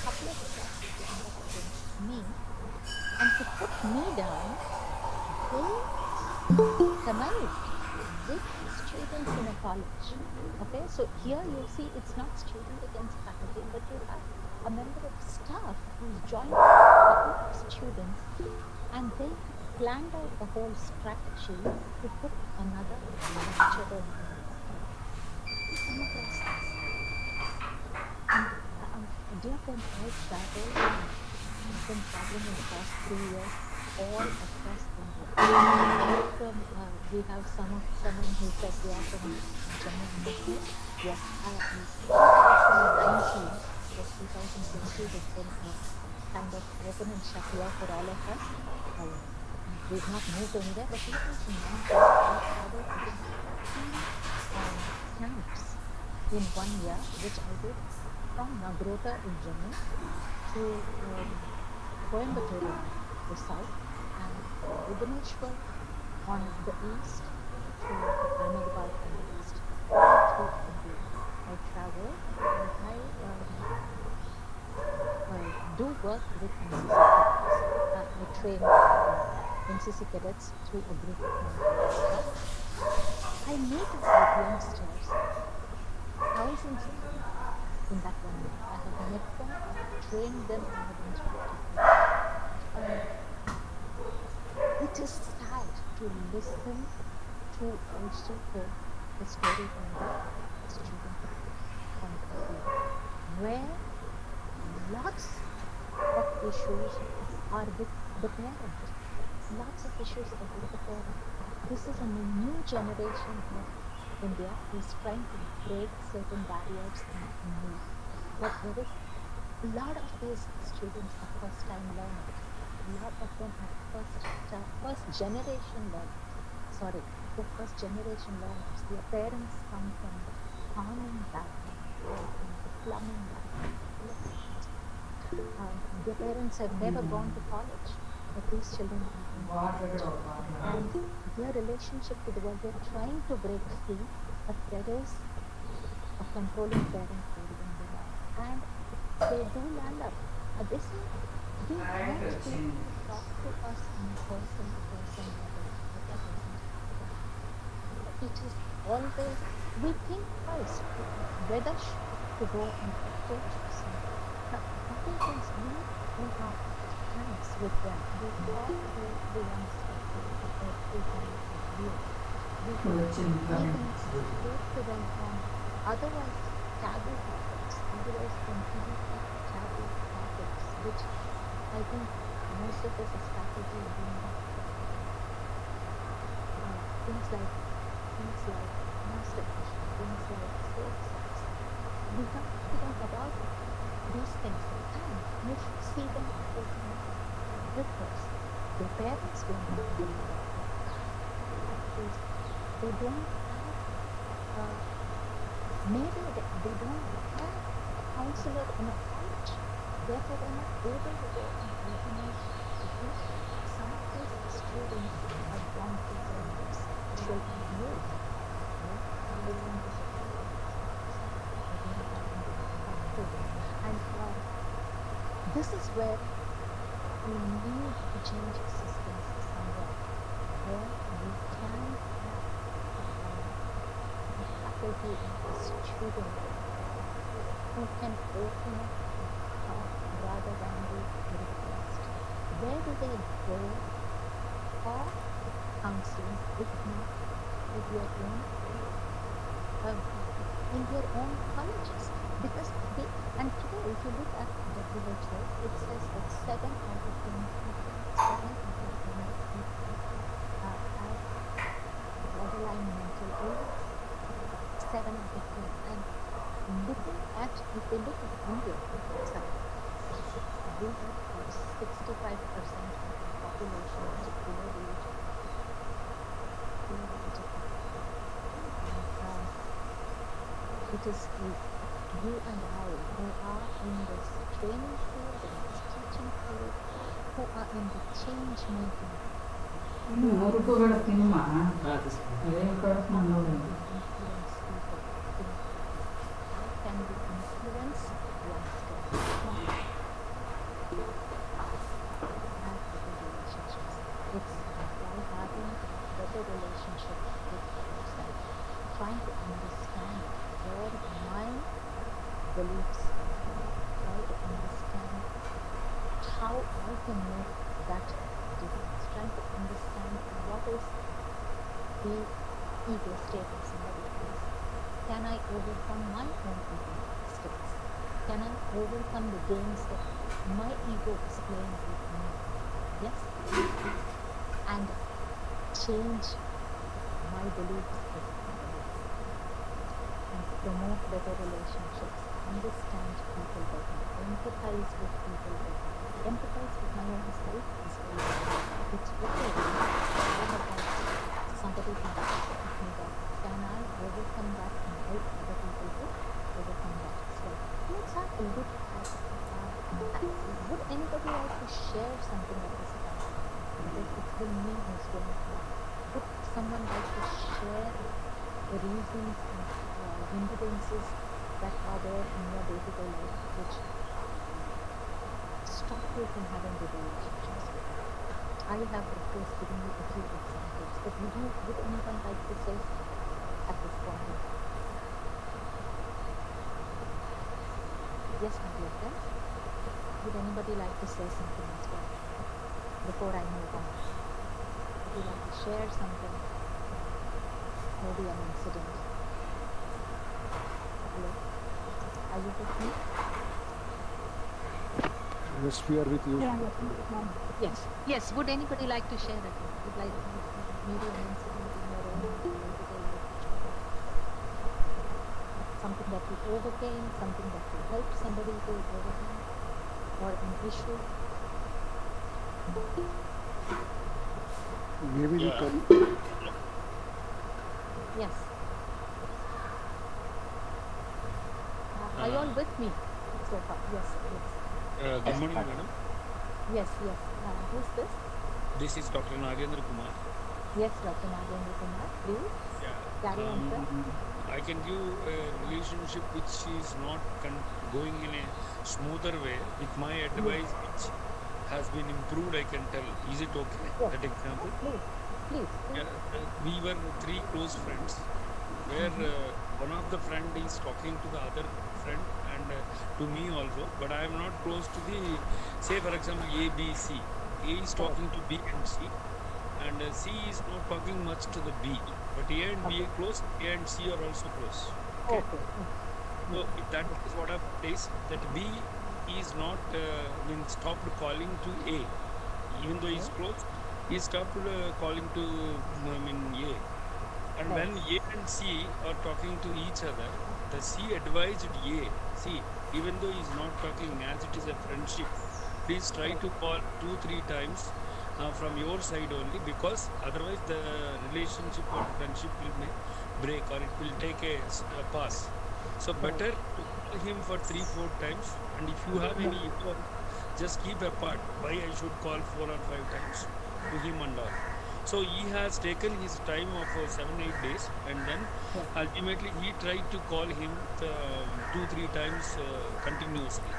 couple of staff who ganged up against me, and to put me down, they connived with students in a college." Okay, so here you see it's not student against faculty, but you have a member of staff who's joined a couple of students, and they planned out a whole strategy to put another lecturer in. Some of those things. And dear friends, I've been traveling in the past 3 years all across India. We have someone who said they are from Jammu and Kashmir. Yes, 2019 or 2020 has been kind of open and shut year for all of us. We've not moved anywhere, but 2019 I traveled to 15 camps in 1 year, which I did from Nagrota in Jammu to Coimbatore in the south, and Bhubaneswar on the east to Ahmedabad on the west. All through India, I travel and I do work with NCC cadets. I train NCC cadets through a group of my friends. I meet up with youngsters, thousands of them in that 1 year. I have met them, I have trained them, I have interacted with them. It is sad to listen to also the story from the student point of view, where lots of issues are with the parent. Lots of issues are with the parent. This is a new generation of India who is trying to break certain barriers and move. But there is a lot of these students are first-time learners. A lot of them are first generation learners. Sorry, the first generation learners. Their parents come from the farming background, from the plumbing background. Their parents have never gone to college, but these children are in college. And their relationship to the world, they're trying to break free, but there is a controlling parent holding them up. And they do land up. They say, we want people to talk to us on a person-to-person level. It is always, we think twice whether to go and approach someone. Nothing is we have hands with them. We talk to the youngsters every time of view. We can speak to them on otherwise taboo topics, otherwise completely taboo topics, which I think most of us as faculty do not things like masturbation, things like sex. We talk to them about these things, and we should see them open up with us. Their parents don't know them about it. They don't have, maybe they don't have a counselor in a college. Therefore, they're not able to go and organize to do some of these students have gone through their lives. Children move. And this is where we need to change systems somewhere, where we can have a faculty and a student who can open up and talk rather than be request. Where do they go for counseling if not with your own in your own colleges? Because and today if you look at WHO, it says that 7 out of 10 people have borderline mental illness. 7 out of 10. And looking at, if they look at India, we have 65% of the population is below the age of 50. It is you and I, who are in this training field, in this teaching field, who are in the change making ಇನ್ನು ಮುರುಕುಗಳ Timma influence people in how can we influence youngsters have better relationships? It's by having better relationship with yourself, trying to understand where my beliefs are, try to understand how I can make that difference, trying to understand what is the ego state of somebody else. Can I overcome my own ego states? Can I overcome the games that my ego is playing with me? Yes, and change my beliefs with my beliefs and promote better relationships, understand people better, empathize with people better, empathize with my own self as well. It's okay. Somebody can hit me back. Can I overcome that and help other people to overcome that as well? Let's have a look at would anybody like to share something at this time? Because it's been me who's going through. Would someone like to share the reasons and hindrances that are there in your day-to-day life which stop you from having good relationships? I have, of course, given you a few examples, but would anyone like to say something at this point? Yes, my dear friends. Would anybody like to say something as well before I move on? Would you like to share something? Maybe an incident. Hello? Are you with me? Yes, we are with you. Yes. Yes. Would anybody like to share it? Would like maybe an incident in your own day-to-day life? Something that you overcame, something that you helped somebody to overcome, or an issue? Maybe we Yeah. can. Yes. Are you all with me so far? Yes. Yes. Good morning, madam. Yes. Yes. Who's this? This is Dr. Nagendra Kumar. Yes, Dr. Nagendra Kumar. Please carry on, sir. I can give a relationship which is not going in a smoother way with my advice, which has been improved. I can tell. Is it okay? Yes. That example. Please. Please. We were three close friends, where one of the friend is talking to the other friend and to me also, but I am not close to the, say for example, A, B, C. A is talking to B and C, and C is not talking much to the B. But A and B are close, A and C are also close. Okay. Okay. So that is what I place, that B is not stopped calling to A, even though he's close. He stopped calling to A. And when A and C are talking to each other, the C advised A, see, even though he's not talking, as it is a friendship, please try to call 2-3 times from your side only, because otherwise the relationship or friendship will break, or it will take a pass. So better to call him for 3-4 times, and if you have any ego, just keep apart. Why I should call 4 or 5 times to him and all. So he has taken his time of 7-8 days, and then ultimately he tried to call him 2-3 times continuously.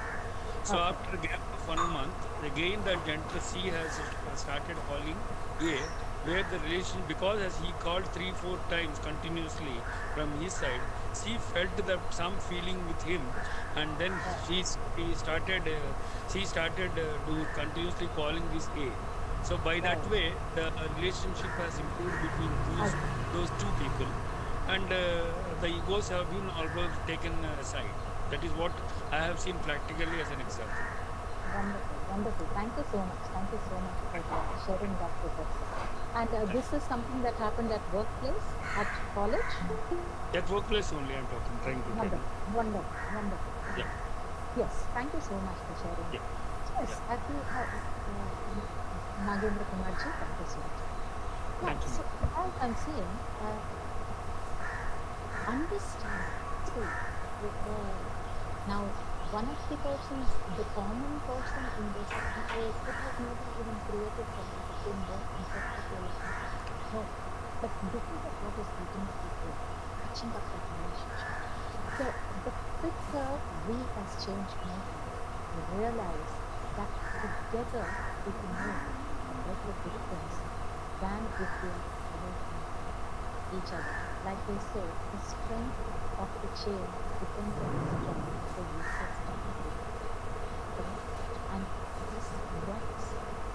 So after a gap of 1 month, again the gentle C has started calling A, where the relation, because as he called 3-4 times continuously from his side, she felt that some feeling with him, and then she started to continuously calling this A. So by that way, the relationship has improved between those two people, and the egos have been almost taken aside. That is what I have seen practically as an example. Wonderful, wonderful. Thank you so much. Thank you so much for sharing that with us. And this is something that happened at workplace, at college? At workplace only I'm talking, trying to tell. Wonderful, wonderful, wonderful. Yeah. Yes, thank you so much for sharing. Yeah. Yes, at the Nagendra Kumarji, thank you so much. Thank you. So all I'm saying, understand, see, Now, one of the persons, the common person in this DA could have maybe even created something to feel more comfortable and no, but looking at what is ultimately there, patching up that relationship. So the quicker we as change makers realize that together we can make a better difference than if we are away from each other. Like they say, the strength of the chain depends on the strength of the weakest link. Correct? And this works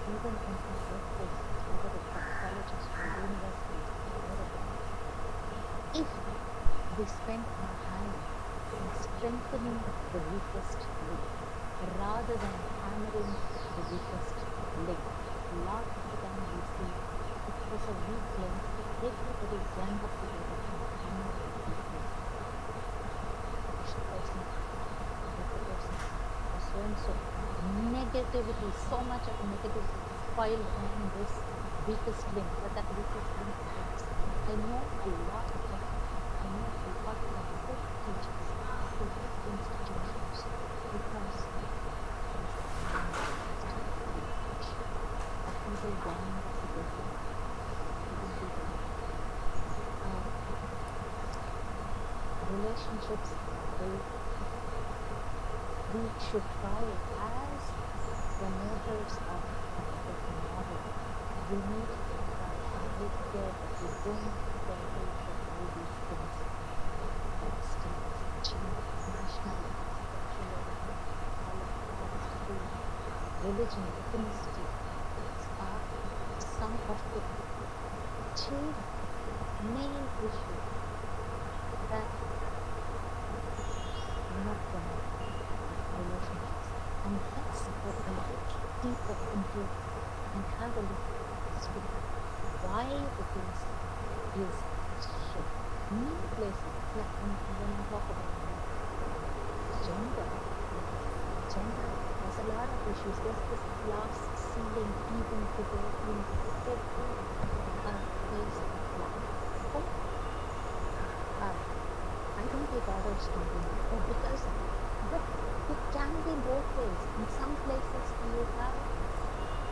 even in our workplaces, whether it's at colleges or universities or wherever. If we spend our time in strengthening the weakest link rather than hammering the weakest link, a lot of the time we see if it was a weak link, everybody gang up together and hammer that weak link. Push the person out, let the person out, or so and so. Negativity, so much of negativity is piled on this weakest link, but that weakest link hurts. I know a lot of good teachers, good institutions, because people gang up together. Relationships, we should try as promoters of a better tomorrow. We need to try and make sure that we don't fall into all these things. Change nationality, sexuality, politics, religion, ethnicity are some of the chief main issues that do not promote relationships. And let's go a little deeper into and have a look at why the case is so. Many places, like when I talk about gender, there's a lot of issues. There's this glass ceiling even today in every place of life. I don't take orders from them because it can be both ways. In some places you have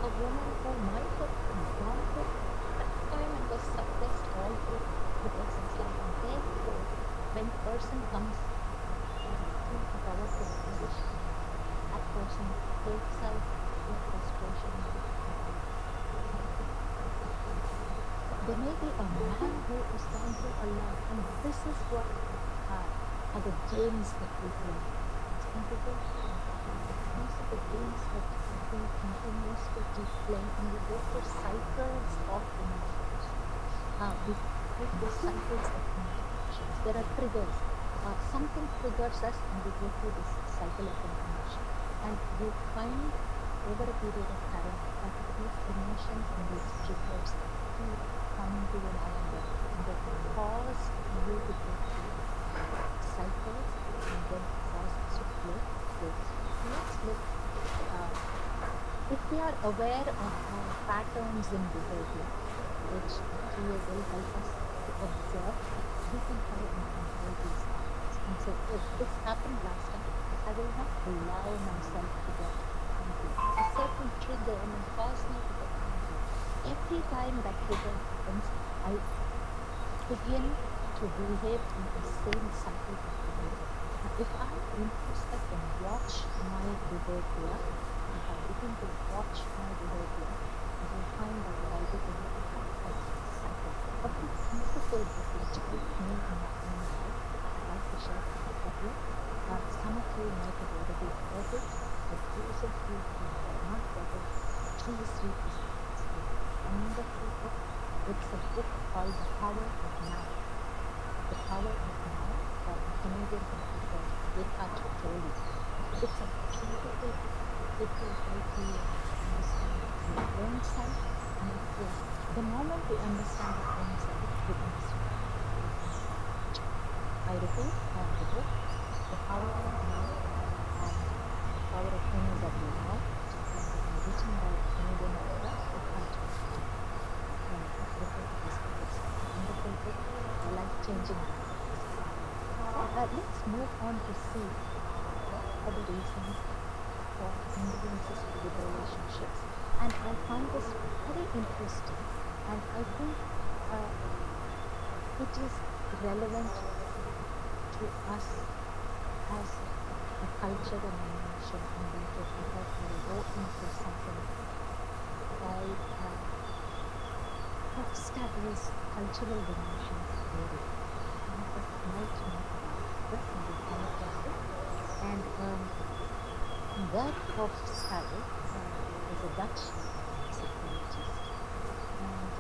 a woman who might have gone through that time and was suppressed all through the person's life. And therefore, when a person comes to a powerful position, that person takes out their frustration. There may be a man who has gone through a lot, and this is what are the games that we play. These are the games that we continuously keep playing, and we go through cycles of emotions. We go through cycles of emotions. There are triggers. Something triggers us, and we go through this cycle of emotion. And you find over a period of time that these emotions and these triggers keep coming to you now and then, and they cause you to go through cycles and then cause us to play games. Let's look, if we are aware of patterns in behavior, which will help us to observe, we can try and control these patterns and say, oh, this happened last time, I will not allow myself to get angry. A certain trigger will cause me to get angry. Every time that trigger happens, I begin to behave in the same cycle of behavior. Now, if I introspect and watch my behavior, if I begin to watch my behavior, I will find that I begin to have a cycle. What a beautiful book which helped me in my own life. I'd like to share that with you. Some of you might have already heard it, but those of you who have not read it, please read this book. It's a wonderful book. It's a book called The Power of Now. The Power of Now by a Canadian author called Aicte. It's a beautiful book. It will help you understand your own self, and it will, the moment you understand your own self, you understand your own self. I repeat, the book, The Power of Now, and The Power of Now, written by a Canadian author, Aicte. This book is a wonderful book, a life-changing book. Let's move on to see other reasons for hindrances with relationships. And I found this very interesting, and I think it is relevant to us as a culture and a nation. And therefore, I thought I will go into something called what studies cultural dimensions theory. Some of us might know about this and will come across it. And that Hofstadter is a Dutch psychologist, and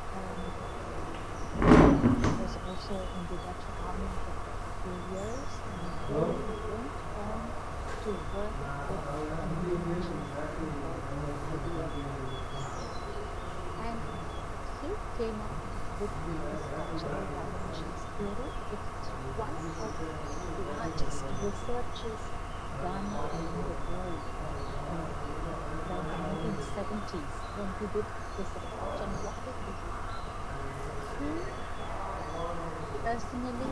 was also in the Dutch army for a few years, and then went on to work with communities and he came up with this cultural dimensions theory. It's one of the largest researches done in the world from the 1970s when he did this approach. And what did he do? He personally,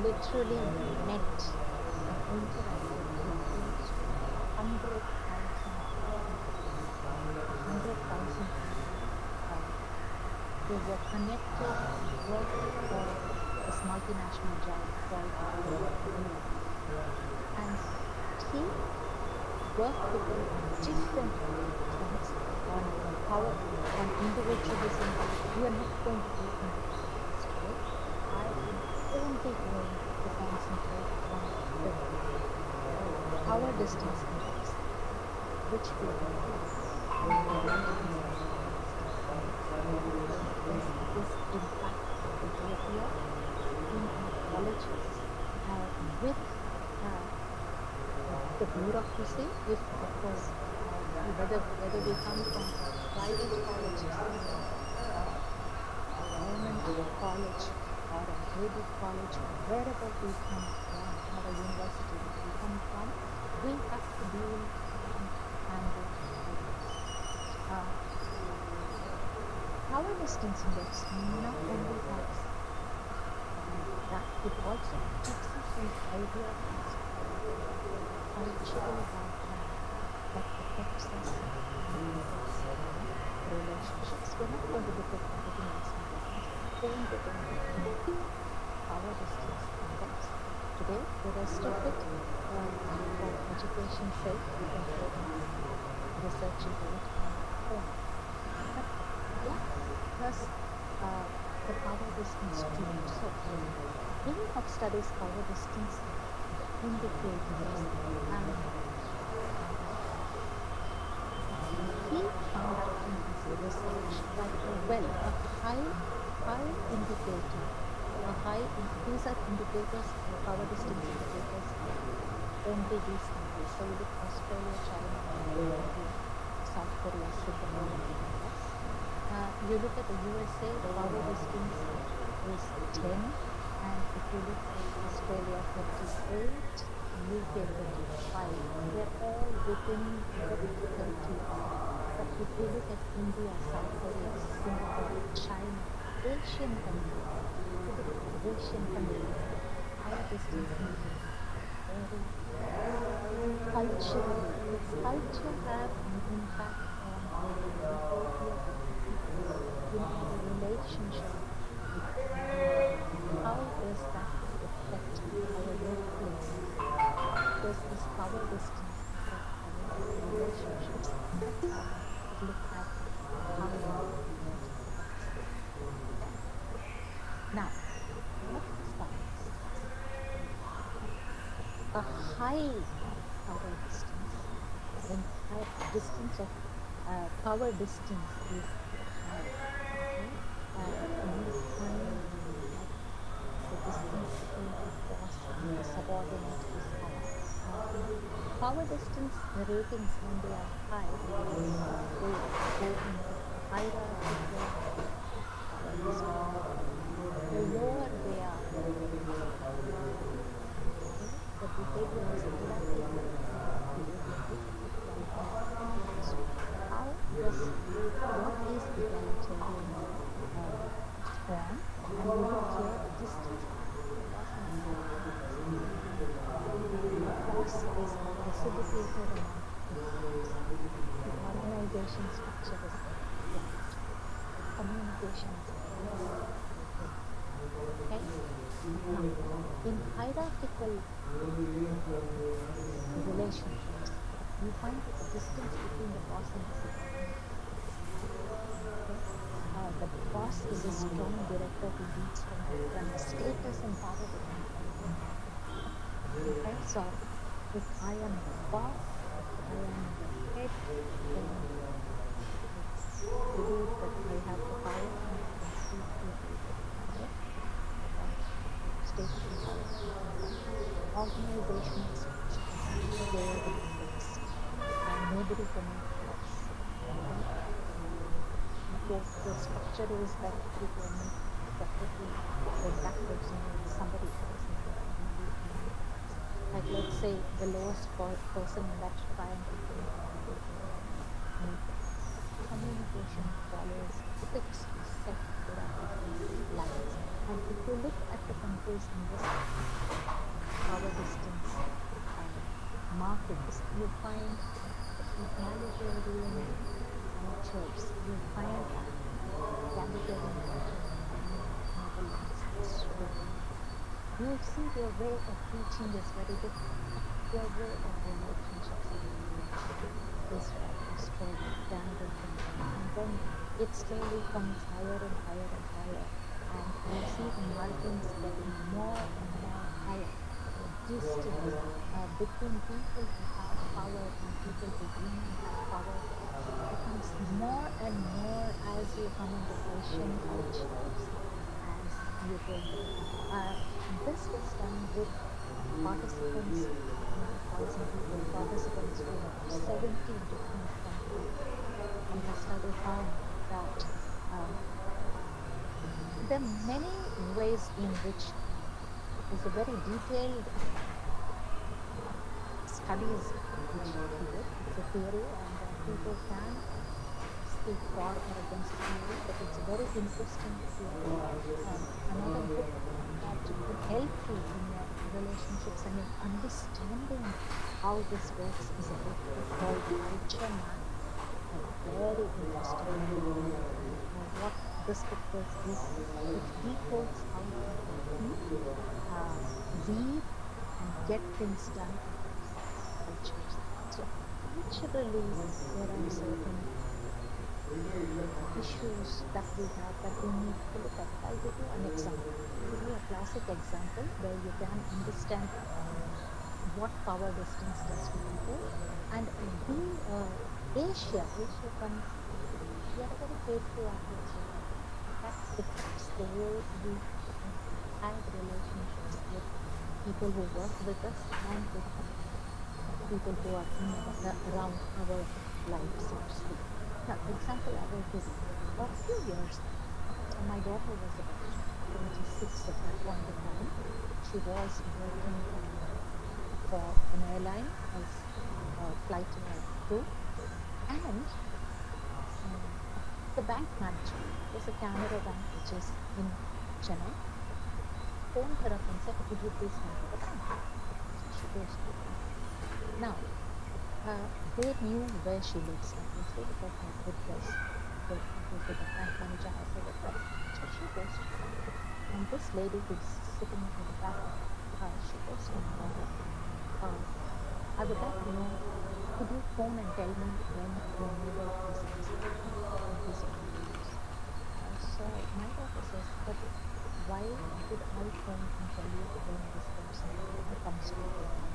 literally met and interacted with close to 100,000 people. They were connected with this multinational giant called Aicte. And he worked with them on different things, on power, on individualism. We are not going to go into this today. I am only going to concentrate on the power distance index, which we this impact behavior in our colleges with the bureaucracy, if of course whether we come from private colleges, government college, or an aided college, or wherever we come from, or a university that we come from, we have to deal and handle power distance index not only has that, it also gives us an idea of cultural background that affects us in relationships. We're not going to look at everything else in relationships. We're going to look at power distance index. Today, the rest of it, for education's sake, we can go and research into it on our own. But what does the power distance do? So, many of studies power distance indicators, and he found out in his research that a high indicator, these are indicators, power distance indicators, only these countries. So you look Australia, China, India, South Korea, Singapore, and the US. You look at the USA, the power distance is 10, and if you look at Australia, 38, UK, 25, they're all within the 30s. But if you look at India, South Korea, Singapore, China, Asian countries, power distance is very culturally. Does culture have an impact on the behavior of people in our relationship with people? How does that affect our workplace? Does this power distance affect our relationships? Let's have a look at how it affects. Now, what is power distance? A high power distance, when distance of power distance is high, okay? You find that the distance between the boss and the subordinate is high. Power distance ratings, when they are high, they go into hierarchical power distance. The lower they are, the behavior is hierarchical. What is egalitarian form? And we look here, the distance across trust is facilitated among people. The organization structure is flat. Communication is easy. Okay? Now, in hierarchical relationships, you find distance between the boss and the subordinate. Okay? The boss is a strong director who leads from the front. Status and power become everything. Okay? So, if I am the boss, if I am the head, then I believe that I have the power and I can speak people with power. Status and power come from that. Organizational structure is where it is fixed and nobody can make less. Okay? The structure is that you can meet separately, then that person meets somebody else and then finally you meet. Like let's say the lowest person in that triangle can meet. Communication follows fixed set hierarchical lines. And if you look at the countries in this power distance markings, you find egalitarian cultures. You find egalitarian cultures in Germany, Netherlands, Australia. You see their way of teaching is very different. Their way of relationships are very different. Israel, Australia, Canada, and then it slowly comes higher and higher and higher. And you see the margins getting more and more higher. The distance between people who have power and people who do not have power becomes more and more as you come into Asian cultures, as you go into. This was done with participants, 1,000 people, participants from 70 different countries. And the study found that there are many ways in which is a very detailed studies which he did. It's a theory and people can speak for or against the theory, but it's a very interesting theory. Another book that could help you in your relationships and in understanding how this works is a book called Culture Map. A very interesting book. What this book does is it decodes how people think, read, and get things done across cultures. So culturally, there are certain issues that we have that we need to look at. I'll give you an example. I'll give you a classic example where you can understand what power distance does to people. And Asia comes, we are a very patriarchal society. That depicts the way we have relationships with people who work with us and with people who are around our life, so to speak. Now, example I will give you. For a few years, my daughter was about 26 at that point in time. She was working for an airline as a flight crew, and the bank manager, there's a Canara Bank which is in Chennai, phoned her up and said, "Could you please come to the bank?" So she goes to the bank. Now, they knew where she lives, obviously, because her address, the bank manager has her address. So she goes to the bank. And this lady who's sitting in the back, she goes to my daughter. I would like to know, could you phone and tell me when your neighbor is expecting and visiting your house? So my daughter says, but why should I phone and tell you when this person comes to your house?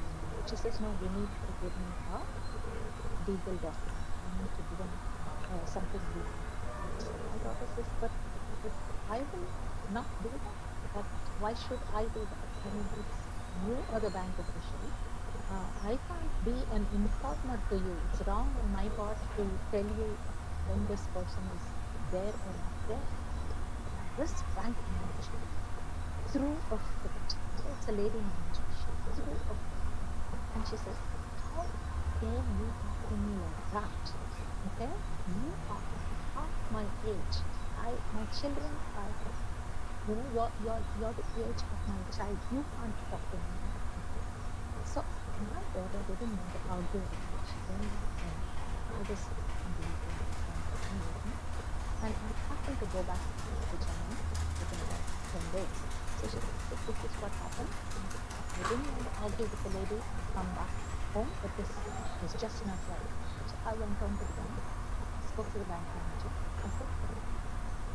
She says, no, you need to give me a legal document. I need to give them something legal. So my daughter says, but if I will not do that, but why should I do that? I mean, it's you are the bank official. I can't be an informer to you. It's wrong on my part to tell you when this person is there or not there. This bank manager threw a fit. So it's a lady manager. She threw a fit. And she says, how dare you talk to me like that? Okay? You are half my age. My children are, you're the age of my child. You can't talk to me like that. So my daughter mother didn't want to argue with me. She told me, I was in the UK for 1 year, and I happened to go back to Chennai within about 10 days. So she said, "Look, this is what happened. I didn't want to argue with the lady, come back home, but this was just not right." So I went on to the bank, spoke to the bank manager. I said,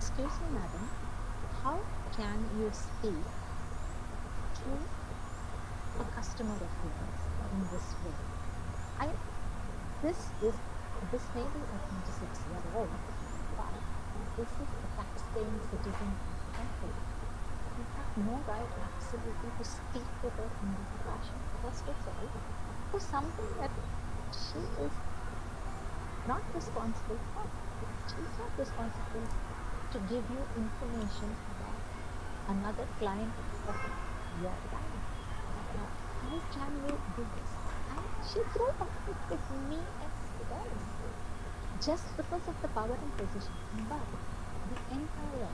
"Excuse me, madam, how can you speak to a customer of yours in this way? This may be a 26-year-old, but this is a tax-paying citizen of the country. You have no right absolutely to speak to her in this fashion. First of all, for something that she is not responsible for. She is not responsible to give you information about another client of your bank. Now, how can you do this?" And she threw up with me as well, just because of the power and position. But the entire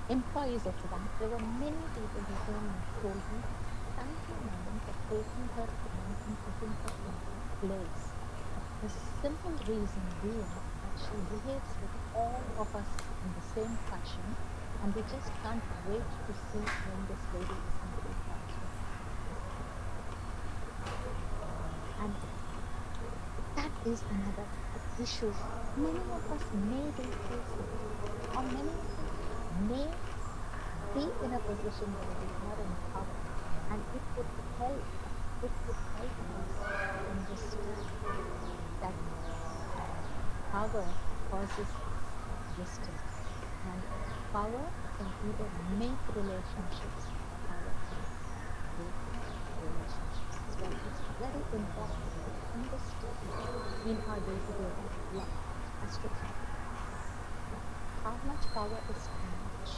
employees of the bank, there were many people who came and told me, "Thank you, madam, for taking her on and putting her in her place." The simple reason being that she behaves with all of us in the same fashion, and we just can't wait to see when this lady is going to be transferred. And that is another issue. Many of us may be facing, or many of us may be in a position where we are in power, and it would help us understand that power causes distance, and power can either make relationships or power can break relationships as well. It's very important to understand in our day-to-day life as to how much power is too much.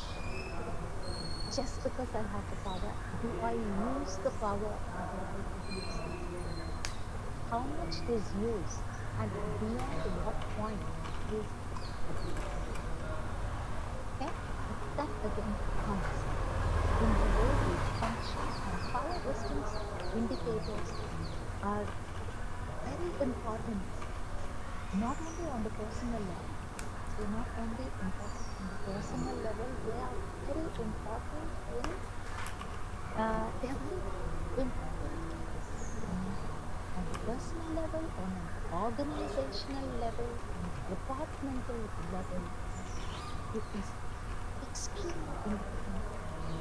Just because I have the power, do I use the power or do I abuse it? How much is used, and beyond what point is abuse? Okay? That again comes in the way we function, and power distance indicators are very important, not only on the personal level. They're not only important on the personal level, they are very important on the personal level, on an organizational level, on a departmental level. It is extremely important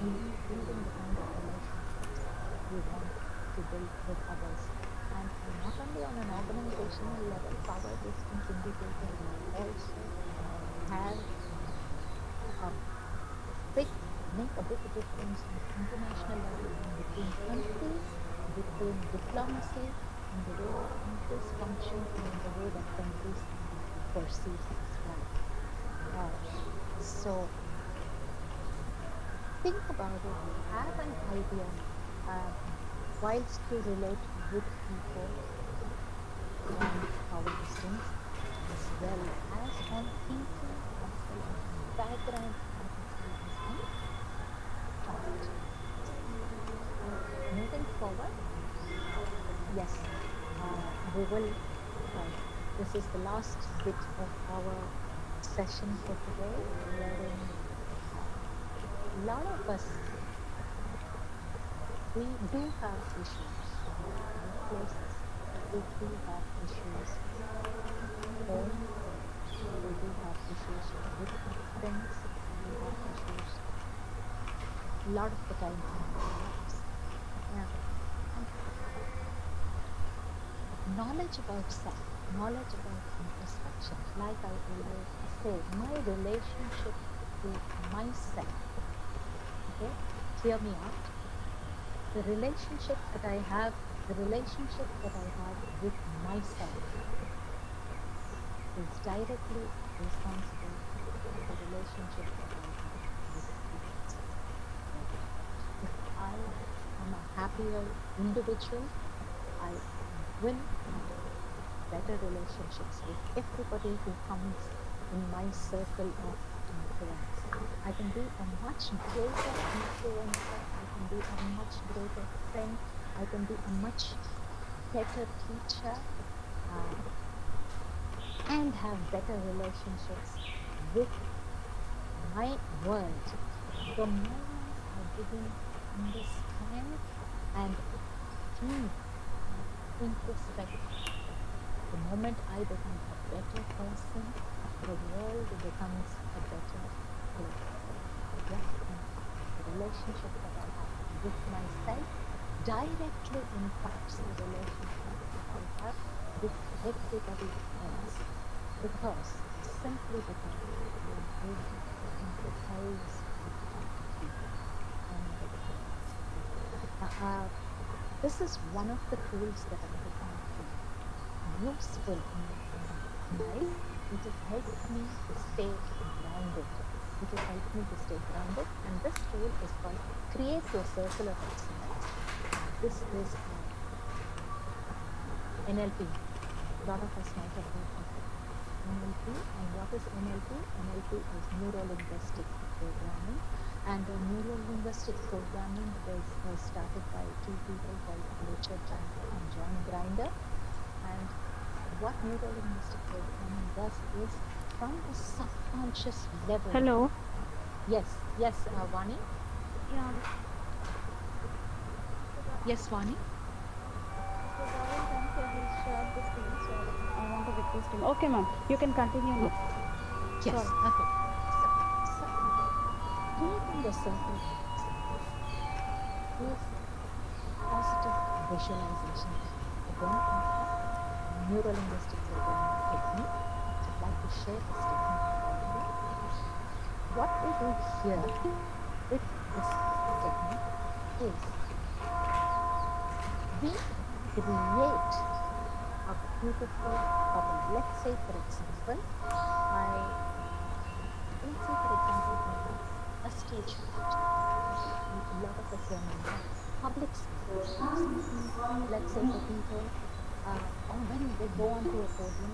in building the kind of relationships we want to build with others. And not only on an organizational level, power distance indicators also have make a big difference on international level, between countries, between diplomacy, and the way that countries function, and the way that countries perceive as well. So think about it, have an idea whilst you relate with people on power distance, as well as on thinking, as well as on background, and as well as on thought. Moving forward, yes, we will, this is the last bit of our session for today, wherein a lot of us, we do have issues in workplaces, we do have issues at home, we do have issues with our friends, we have issues a lot of the time in our lives. Yeah. And knowledge about self, knowledge about introspection, like I always say, my relationship to myself, okay, hear me out. The relationship that I have with myself is directly responsible for the relationship that I have with others. If I am a happier individual, I will have better relationships with everybody who comes in my circle of influence. I can be a much greater influencer, I can be a much greater friend, I I can be a much better teacher and have better relationships with my world. The moment I begin to understand and think introspect, the moment I become a better person, the world becomes a better place. Yes, and the relationship that I have with myself directly impacts the relationship that I have with everybody else. Simply because I am able to empathize with people. And this is one of the tools that I have found to be useful in life. It has helped me to stay grounded. And this tool is called Create Your Circle of Excellence. This is NLP. A lot of us might have heard of NLP. And what is NLP? NLP is Neuro-Linguistic Programming. And Neuro-Linguistic Programming was started by two people called Richard Chandler and John Grinder. And what Neuro-Linguistic Programming does is from the subconscious level. Hello. Yes, Vani. Yeah. Yes, Vani. I want to request him. Okay, ma'am. You can continue now. Yes. Sorry. Okay. So, creating the circle is positive visualization. Again, Neuro-Linguistic Programming technique. I'd like to share this technique with you. What we do here with this technique is we create a beautiful bubble. Let's say, for example, a stage right. A lot of us remember public speaking. Let's say for people, when they go onto a podium,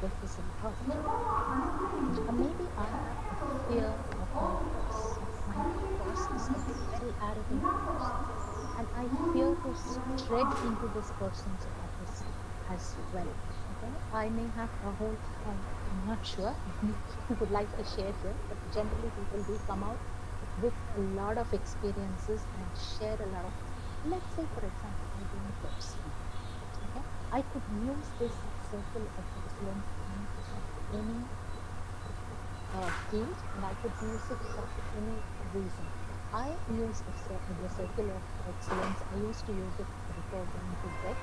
they feel out. Maybe I have a fear of my boss. My boss is a very arrogant person, and I fear to tread into this person's office as well. Okay, I may have a whole. I'm not sure. I would like to share here, but generally people do come out with a lot of experiences and share a lot of. Let's say, for example, I don't speak. Okay, I could use this circle of excellence in any field, and I could use it for any reason. I use the circle of excellence. I used to use it before going to bed.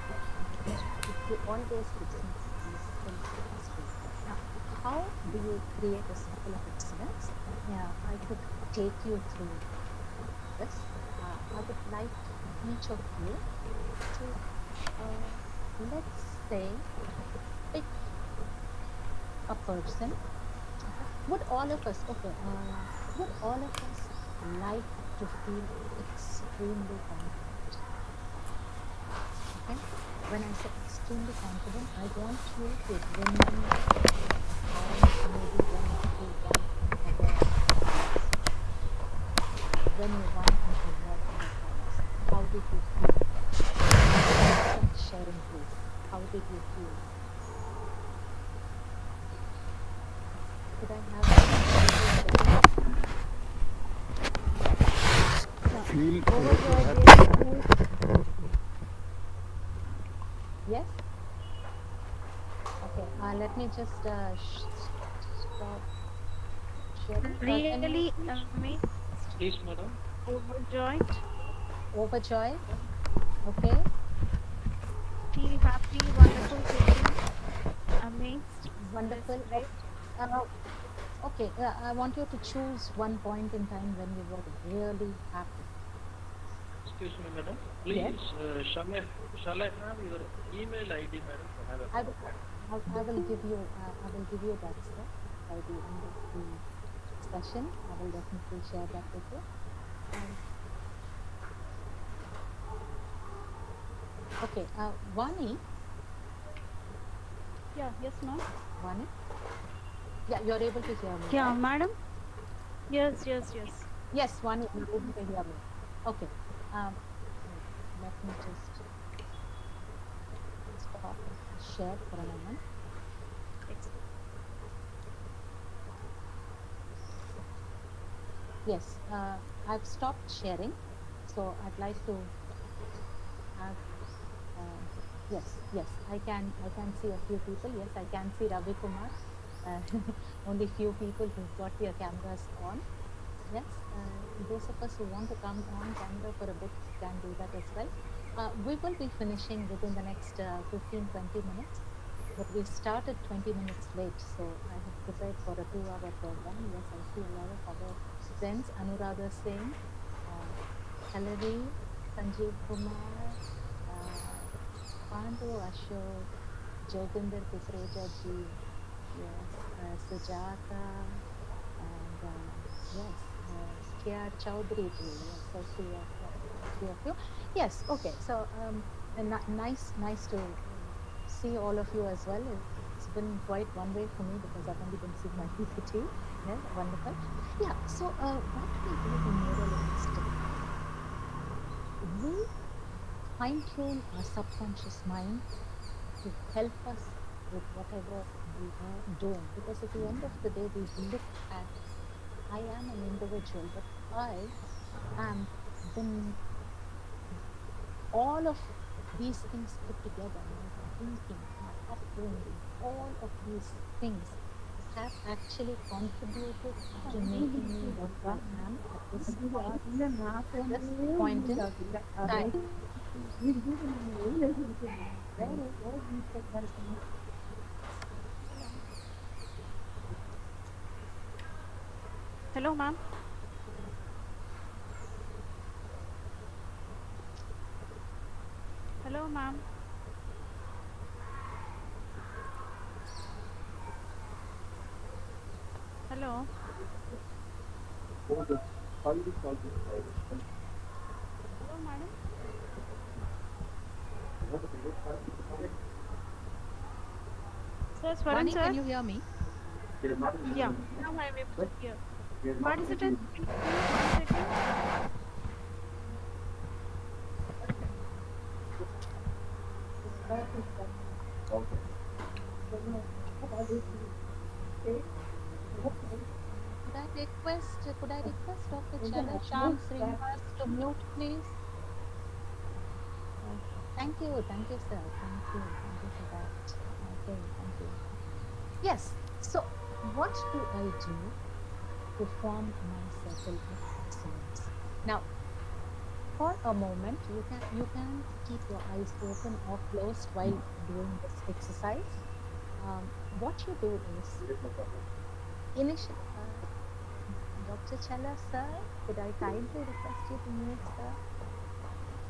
It always gives me peaceful space. Now, how do you create a circle of excellence? I could take you through this. I would like each of you to, let's say, pick a person. Would all of us like to feel extremely confident? Okay? When I say extremely confident, I want you to remember how maybe when you won an award for your how did you feel? Sharing, please. How did you feel? Could I have Feel yes? Okay, let me just stop sharing. Really amazed, Please, madam. overjoyed, Overjoyed? Okay. feel happy, wonderful, taken, amazed. Wonderful. Great. Okay, I want you to choose one point in time when you were really happy. Excuse me, madam. Please, Yes? shall I have your email ID, madam? To have a I will give you that, sir, by the end of the session. I will definitely share that with you. Okay, Vani. Yeah, yes, ma'am. Vani? Yeah, you're able to hear me. Yeah, right? madam. Yes. Yes, Vani, you're able to hear me. Okay. let me just stop share for a moment. Yes, I've stopped sharing, so I'd like to have. Yes, I can see a few people. Yes, I can see Ravi Kumar. Only few people who've got their cameras on. Yes, those of us who want to come on camera for a bit can do that as well. We will be finishing within the next 15-20 minutes, but we started 20 minutes late, so I have prepared for a 2-hour program. Yes, I see a lot of other friends, Anuradha Singh, Kalari, Sanjeev Kumar, Pandu Ashok, Joginder Kukreja ji, yes, Sujata, and yes, K.R. Chaudhary ji, yes, I see a few of you. Yes, okay, so nice to see all of you as well. It's been quite one way for me because I've only been seeing my PPT. Yeah, wonderful. Yeah, so what we do in neurolinguistic, we fine-tune our subconscious mind to help us with whatever we are doing. Because at the end of the day, we look at, I am an individual, but I am all of these things put together, my thinking, my upbringing, all of these things have actually contributed to making me what I am at this point in time. Hello, ma'am. Hello, ma'am. Hello. Hello, madam. Sir, Swaran, Vani, sir. can you hear me? Yeah, now I'm able to hear. Participants, please hold 1 second. Could I request Dr. Chala Sham Srinivas to mute, please? Thank you, sir. Thank you for that. Okay, thank you. Yes. So, what do I do to form my circle of excellence? Now, for a moment, you can keep your eyes open or closed while doing this exercise. What you do is initially, Dr. Challa, sir, could I kindly request you to mute, sir?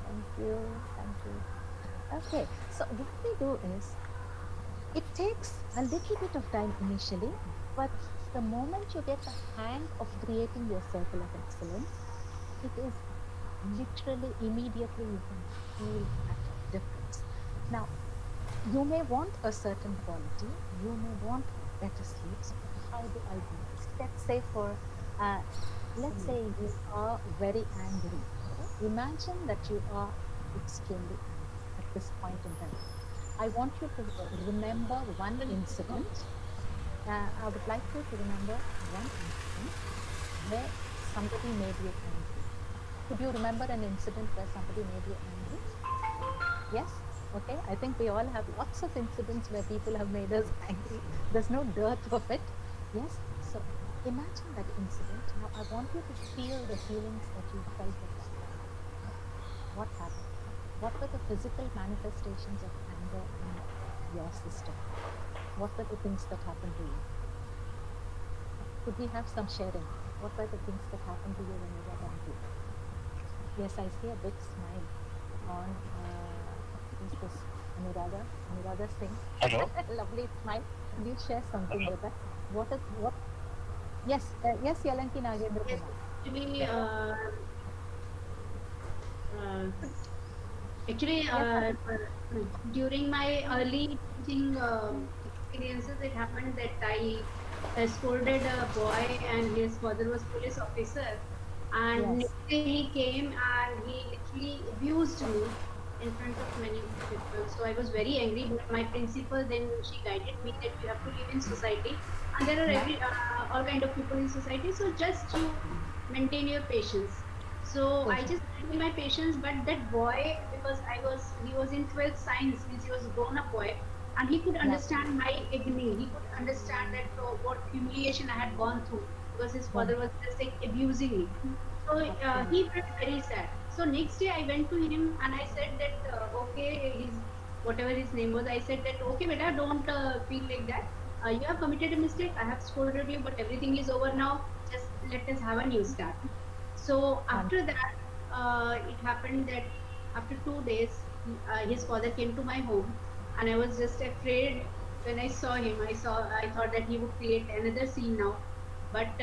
Thank you. Okay, so what we do is, it takes a little bit of time initially, but the moment you get the hang of creating your circle of excellence, it is literally immediately you can feel that difference. Now, you may want a certain quality, you may want better sleep. So how do I do this? Let's say let's say you are very angry. Okay? Imagine that you are extremely angry at this point in time. I want you to remember one incident. I would like you to remember one incident where somebody made you angry. Could you remember an incident where somebody made you angry? Yes? Okay. I think we all have lots of incidents where people have made us angry. There's no dearth of it. Yes? So imagine that incident. Now I want you to feel the feelings that you felt at that time. What happened? What were the physical manifestations of anger in your system? What were the things that happened to you? Could we have some sharing? What were the things that happened to you when you were angry? Yes, I see a big smile on, who's this? Anuradha Singh. Hello. Lovely smile. Could you share something with us? What? Yes, Yalanki Nagendra Kumar. Actually, during my early teaching experiences, it happened that I scolded a boy, and his father was police officer. And Yes. next day he came and he literally abused me in front of many of the people. So I was very angry. But my principal then she guided me that you have to live in society, and there are Yeah. every all kind of people in society. So just you maintain your patience. So I Patient. just maintained my patience. But that boy, because he was in 12th science, means he was a grown up boy, and he could Yeah. understand my agony. He could understand that what humiliation I had gone through because his father was just like abusing me. So he Absolutely. felt very sad. So next day I went to him and I said that okay, his whatever his name was, I said that okay, beta, don't feel like that. You have committed a mistake. I have scolded you, but everything is over now. Just let us have a new start. So after Wonderful. that, it happened that after 2 days, his father came to my home, and I was just afraid when I saw him. I thought that he would create another scene now, but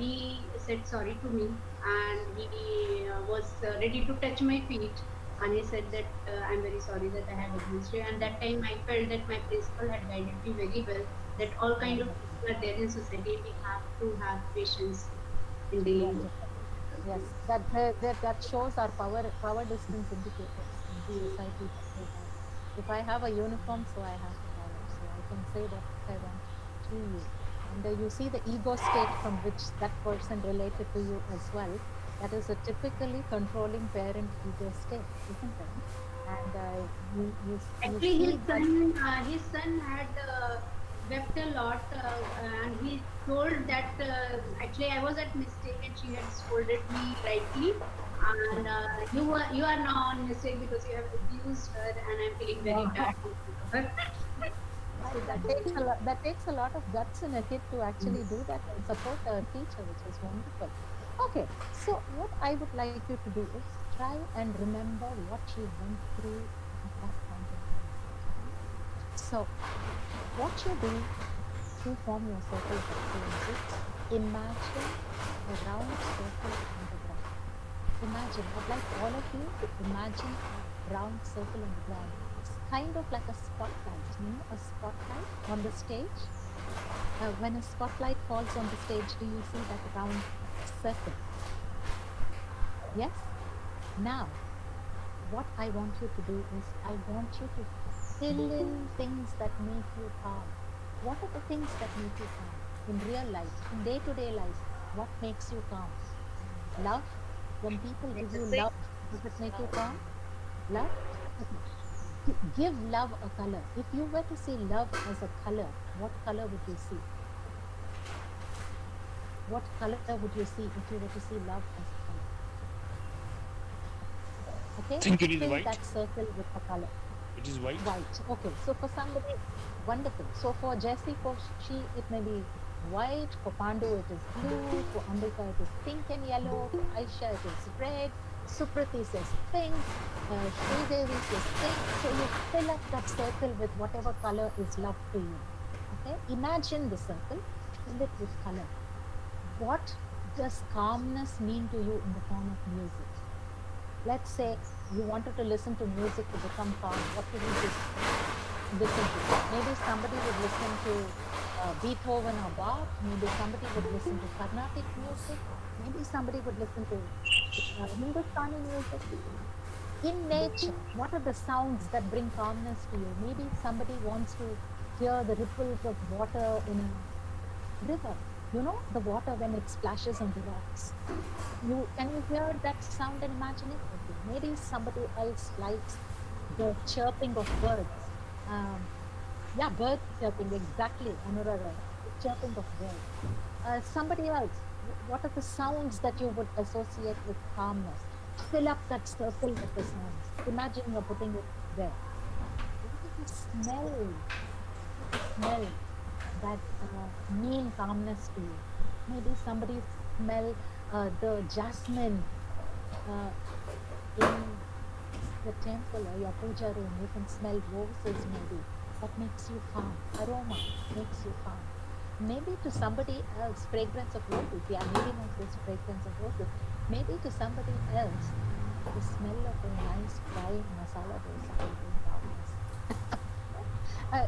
he said sorry to me, and he was ready to touch my feet, and he said that I'm very sorry that I have abused you. And that time I felt that my principal had guided me very well. That all kind of Wonderful. people are there in society. We have to have patience in dealing with. Wonderful. Yes, that shows our power distance indicators in the society that we have. If I have a uniform, so I have the power. So I can say what I want to you. And you see the ego state from which that person related to you as well. That is a typically controlling parent ego state, isn't it? And you Actually, see that. his son had wept a lot, and he told that actually I was at mistake and she had scolded me rightly, and you are now on mistake because you have abused her, and I'm feeling very Wow. bad in front of her. Right, that takes a lot of guts in a kid to actually do that and support a teacher, which is wonderful. Okay, so what I would like you to do is try and remember what you went through at that point in time. Okay, so what you do to form your circle of excellence is imagine a round circle on the ground. Imagine, I'd like all of you to imagine a round circle on the ground. It's kind of like a spotlight, a spotlight on the stage. When a spotlight falls on the stage, do you see that round circle? Yes? Now, what I want you to do is I want you to fill in things that make you calm. What are the things that make you calm in real life, in day-to-day life? What makes you calm? Love. When people give you love, does it make you calm? Love? Okay. Give love a color. If you were to see love as a color, what color would you see? What color would you see if you were to see love as a color? Okay, I think it is fill white. that circle with a color. It is white. White. Okay, so for somebody, wonderful. So for Jessie, for she, it may be white. For Pandu, it is blue. For Ambika, it is pink and yellow. For Aisha, it is red. Suprati says pink. Sridevi says pink. So you fill up that circle with whatever color is love to you. Okay, imagine the circle, fill it with color. What does calmness mean to you in the form of music? Let's say you wanted to listen to music to become calm. What would you just listen to? Maybe somebody would listen to Beethoven or Bach. Maybe somebody would listen to Carnatic music. Maybe somebody would listen to Hindustani music. In nature, what are the sounds that bring calmness to you? Maybe somebody wants to hear the ripples of water in a river. The water when it splashes on the rocks. Can you hear that sound and imagine it? Okay. Maybe somebody else likes the chirping of birds. Yeah, birds chirping, exactly, Anurara. The chirping of birds. Somebody else, what are the sounds that you would associate with calmness? Fill up that circle with the sounds. Imagine you're putting it there. What is the smell? Smell that mean calmness to you? Maybe somebody smell the jasmine in the temple or your puja room. You can smell roses maybe. That makes you calm. Aroma makes you calm. Maybe to somebody else, fragrance of roses. Yeah, maybe not just fragrance of roses. Maybe to somebody else, the smell of a nice fried masala dosa will bring calmness.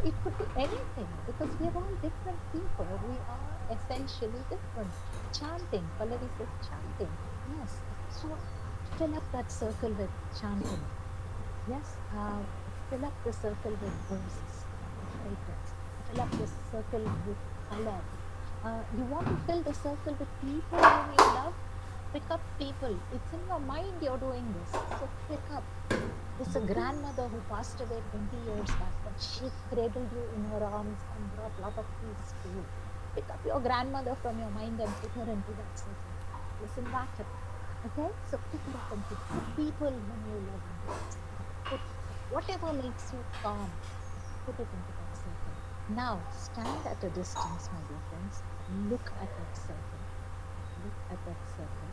It could be anything because we are all different people. We are essentially different. Chanting, Pallavi says chanting. Yes. So fill up that circle with chanting. Yes. Fill up the circle with verses, the fragrance. Fill up the circle with color. You want to fill the circle with people whom you love? Pick up people. It's in your mind you're doing this. So pick up. There's a grandmother who passed away 20 years back, but she cradled you in her arms and brought a lot of peace to you. Pick up your grandmother from your mind and put her into that circle. Listen back at her. Okay? So pick her up and put people whom you love into that circle. Put whatever makes you calm, put it into that circle. Now stand at a distance, my dear friends. Look at that circle. Look at that circle.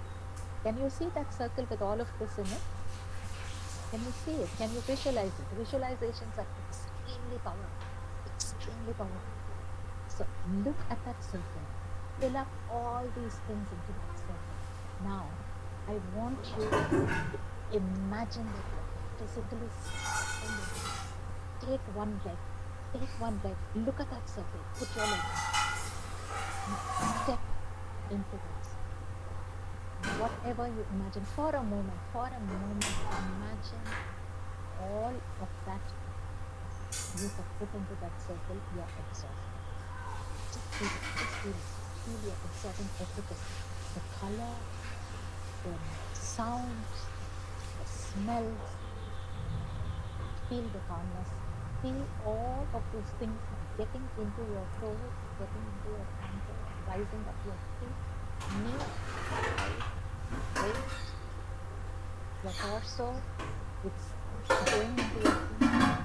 Can you see that circle with all of this in it? Can you see it? Can you visualize it? Visualizations are extremely powerful. Extremely powerful. So look at that circle. Fill up all these things into that circle. Now, I want you to imagine that you're physically stepping into this. Take one leg. Take one leg. Look at that circle. Put your leg in. Now step into that circle. Whatever you imagine, for a moment, imagine all of that you have put into that circle, you're absorbing. Just feel it, just feel it. Feel you're absorbing everything. The color, the sounds, the smells. Feel the calmness. Feel all of those things getting into your toes, getting into your ankles, rising up your feet, knees, thighs, waist, your torso. It's going into your feet,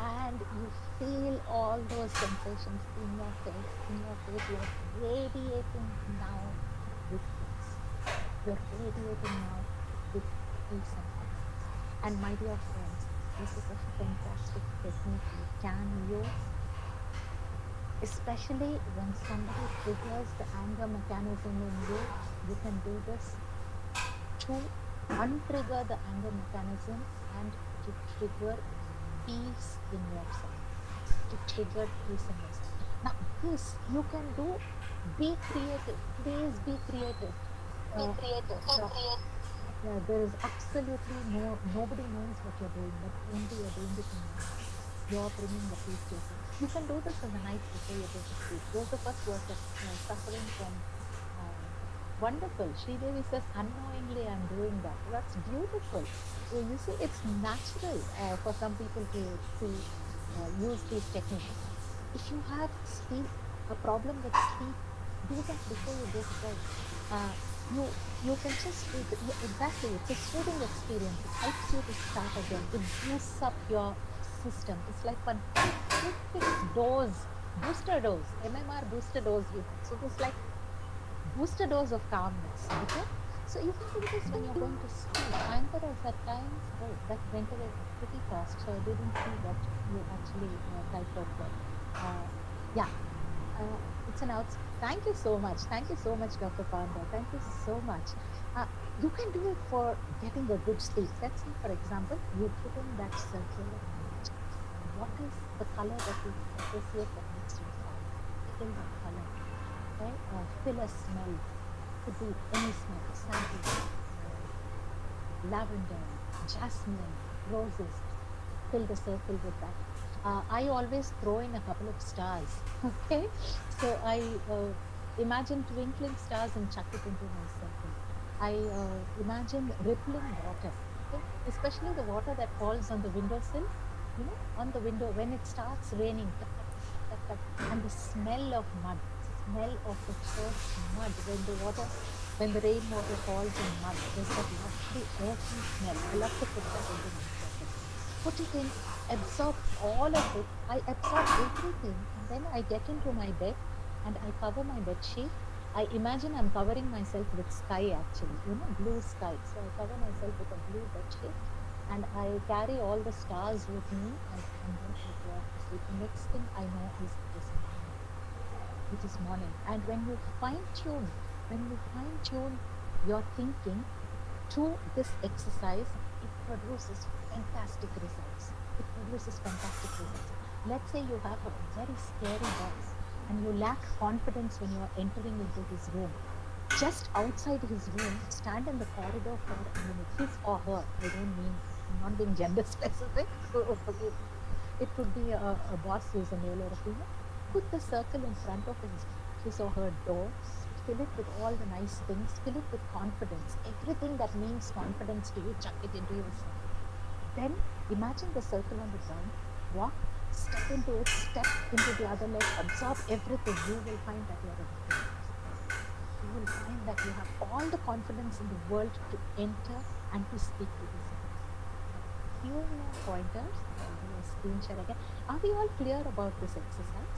and you feel all those sensations in your face. In your face, you're radiating now with peace. You're radiating now with peace and calmness. And my dear friends, this is a fantastic technique you can use, especially when somebody triggers the anger mechanism in you. You can do this to untrigger the anger mechanism and to trigger peace in yourself. To trigger peace in yourself. Now, this you can do. Be creative. Please be creative. There is absolutely nobody knows what you're doing, but only you're doing it in your mind. You're bringing the peace to yourself. You can do this in the night before you go to sleep. Those of us who are suffering from wonderful. Sridevi says, unknowingly I'm doing that. That's beautiful. You see, it's natural for some people to use these techniques. If you have a problem with sleep, do that before you go to bed. You can just, exactly, it's a soothing experience. It helps you to start again. It boosts up your system. It's like one quick dose, booster dose, MMR booster dose you have. So it's like booster dose of calmness. Okay, so you can do this when you're going to sleep. Ankaras at times, oh, that went away pretty fast, so I didn't see what you actually typed out there. Yeah, it's an out. Thank you so much. Thank you so much, Dr. Panda. Thank you so much. You can do it for getting a good sleep. Let's say, for example, you put in that circle of image. What is the color that you associate that makes you calm? Fill that color. Okay? Fill a smell. Could be any smell. Sandalwood, lavender, jasmine, roses. Fill the circle with that. I always throw in a couple of stars. Okay, so I imagine twinkling stars and chuck it into my circle. I imagine rippling water, okay? Especially the water that falls on the windowsill, you know, on the window when it starts raining, and the smell of mud, smell of the first mud when the rainwater falls in mud. There's that lovely earthy smell. I love to put that into my circle. Put it in, absorb all of it. I absorb everything, and then I get into my bed and I cover my bed sheet. I imagine I'm covering myself with sky, actually, you know, blue sky. So I cover myself with a blue bed sheet, and I carry all the stars with me, and then I go off to sleep. The next thing I know is it is morning. And when you fine tune your thinking to this exercise, it produces fantastic results. Let's say you have a very scary boss and you lack confidence when you're entering into his room. just outside his room, stand in the corridor for a minute, his or her, I don't mean, I'm not being gender specific, so forgive me. It could be a boss who's a male or a female. Put the circle in front of his or her door, fill it with all the nice things, fill it with confidence. Everything that means confidence to you, chuck it into your circle. Then imagine the circle on the ground, walk, step into it, step into the other leg, absorb everything. You will find that you are a different person. You will find that you have all the confidence in the world to enter and to speak to this person. Few more pointers. I'll do a screen share again. Are we all clear about this exercise?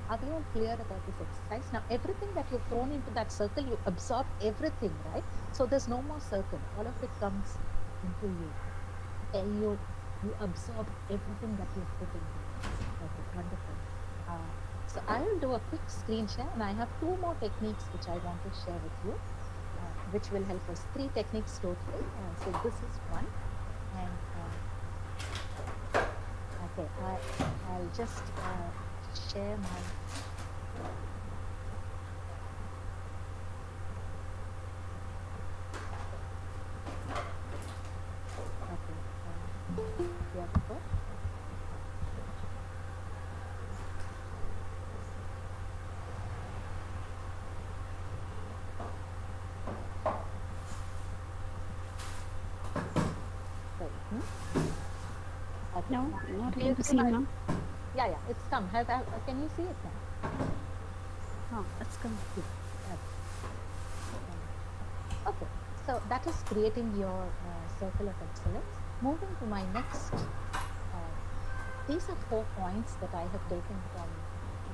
Are we all clear about this exercise? Now, everything that you've thrown into that circle, you absorb everything, right? So there's no more circle. All of it comes into you. And you absorb everything that you've put into it. Okay, wonderful. So I'll do a quick screen share, and I have two more techniques which I want to share with you, which will help us. 3 techniques totally. So this is one, and okay, I'll just share my. Okay, here we go. Okay. No, not able to see now. Yeah, it's come. Can you see it now? It's come. Okay, so that is creating your circle of excellence. Moving to my next, these are 4 points that I have taken from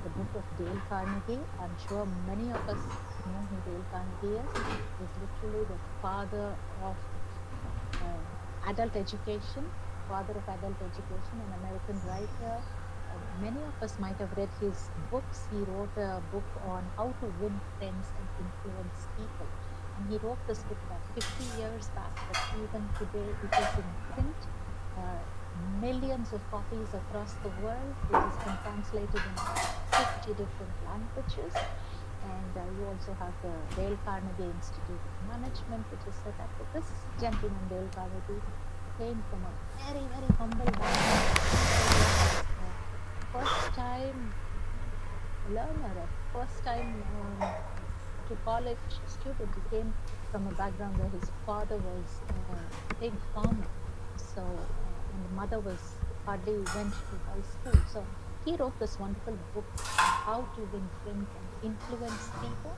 the book of Dale Carnegie. I'm sure many of us know who Dale Carnegie is. He's literally the father of adult education, an American writer. Many of us might have read his books. He wrote a book on how to win friends and influence people. And he wrote this book about 50 years back, but even today it is in print. Millions of copies across the world. It has been translated in 50 different languages. And you also have the Dale Carnegie Institute of Management, which is set up. But this gentleman, Dale Carnegie, came from a very, very humble background. First-time learner, a first-time to college student. He came from a background where his father was a pig farmer, so and the mother was hardly went to high school. So he wrote this wonderful book on how to win friends and influence people.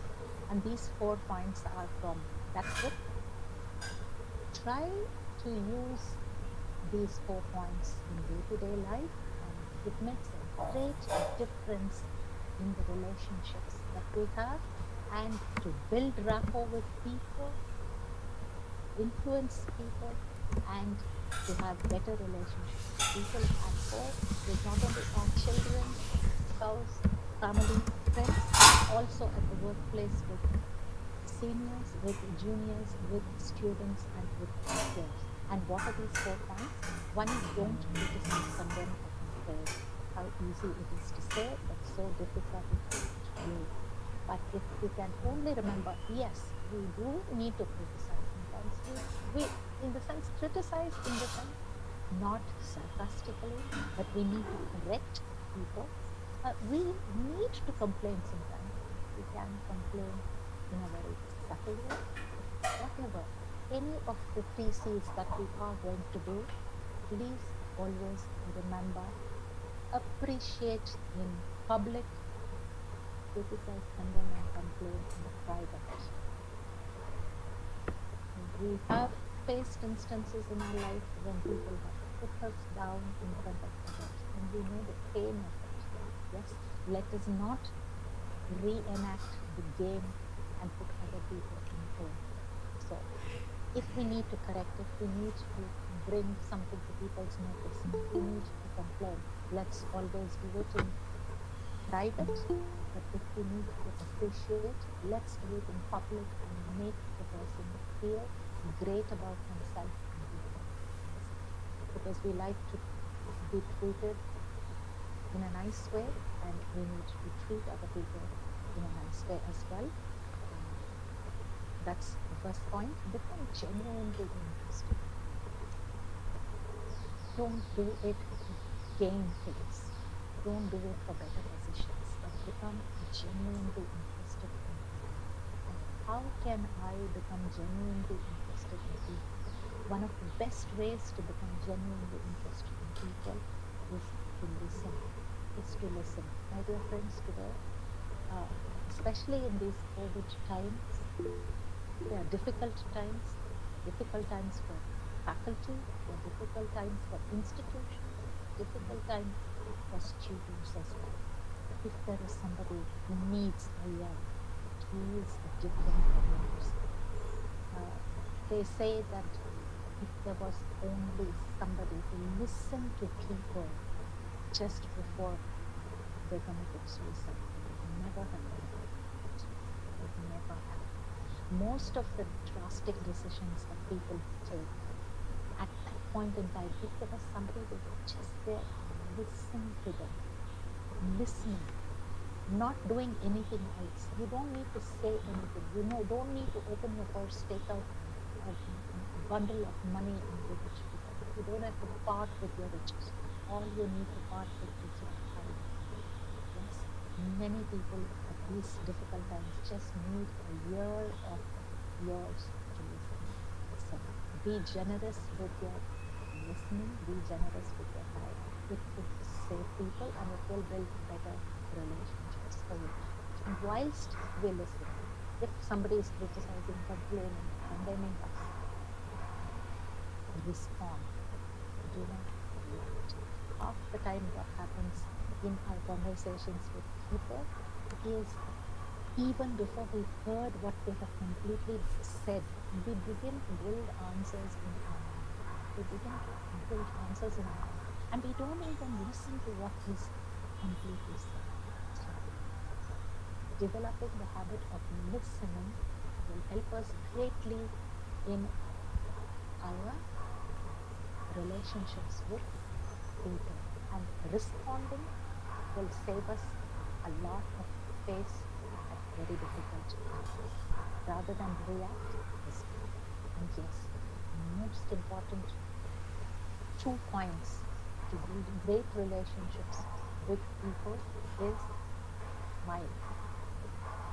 And these 4 points are from that book. Try to use these 4 points in day-to-day life, and it makes a great difference in the relationships that we have, and to build rapport with people, influence people, and to have better relationships with people at home, with not only our children, spouse, family, friends, also at the workplace with seniors, with juniors, with students, and with peers. And what are these 4 points? One is don't criticize someone or compare. How easy it is to say, but so difficult to do. But if we can only remember, yes, we do need to criticize sometimes. We in the sense, criticize in the sense, not sarcastically, but we need to correct people. We need to complain sometimes. We can complain in a very subtle way. Whatever, any of the 3 C's that we are going to do, please always remember, appreciate in public, criticize, condemn, and complain in private. We have faced instances in our life when people have put us down in front of others, and we know the pain of it. Yes, let us not reenact the game and put other people in pain. So, if we need to correct, if we need to bring something to people's notice, if we need to complain, let's always do it in private. But if we need to appreciate, let's do it in public and make the person feel great about himself and himself. Because we like to be treated in a nice way, and we need to treat other people in a nice way as well. That's the first point. Become genuinely interested. Don't do it to gain things. Don't do it for better positions, but become genuinely interested in people. And how can I become genuinely interested in people? One of the best ways to become genuinely interested in people is to listen. Is to listen. My dear friends, today, especially in these COVID times, they are difficult times for faculty, they're difficult times for institutions, difficult times for students as well. If there is somebody who needs a ear, he is different from yours. They say that if there was only somebody to listen to people just before they committed suicide, it would never happen. It would never happen. Most of the drastic decisions that people take at that point in time, if there was somebody who was just there and listen to them, listening, not doing anything else. You don't need to say anything. You don't need to open your purse, take out a bundle of money and give it to them. You don't have to part with your riches. All you need to part with is your time. Yes, many people at these difficult times just need a year of yours to listen. So be generous with your listening, be generous with your time. It will save people and it will build better relationships for you. And whilst we listen, if somebody is criticizing, complaining, condemning us, respond. Do not react. Half the time what happens in our conversations with people is even before we've heard what they have completely said, we begin to build answers in our mind. We begin to build answers in our mind. And we don't even listen to what is completely said. So, developing the habit of listening will help us greatly in our relationships with people. And responding will save us a lot of space at very difficult times. Rather than react, respond. And yes, most important 2 points to build great relationships with people is smile.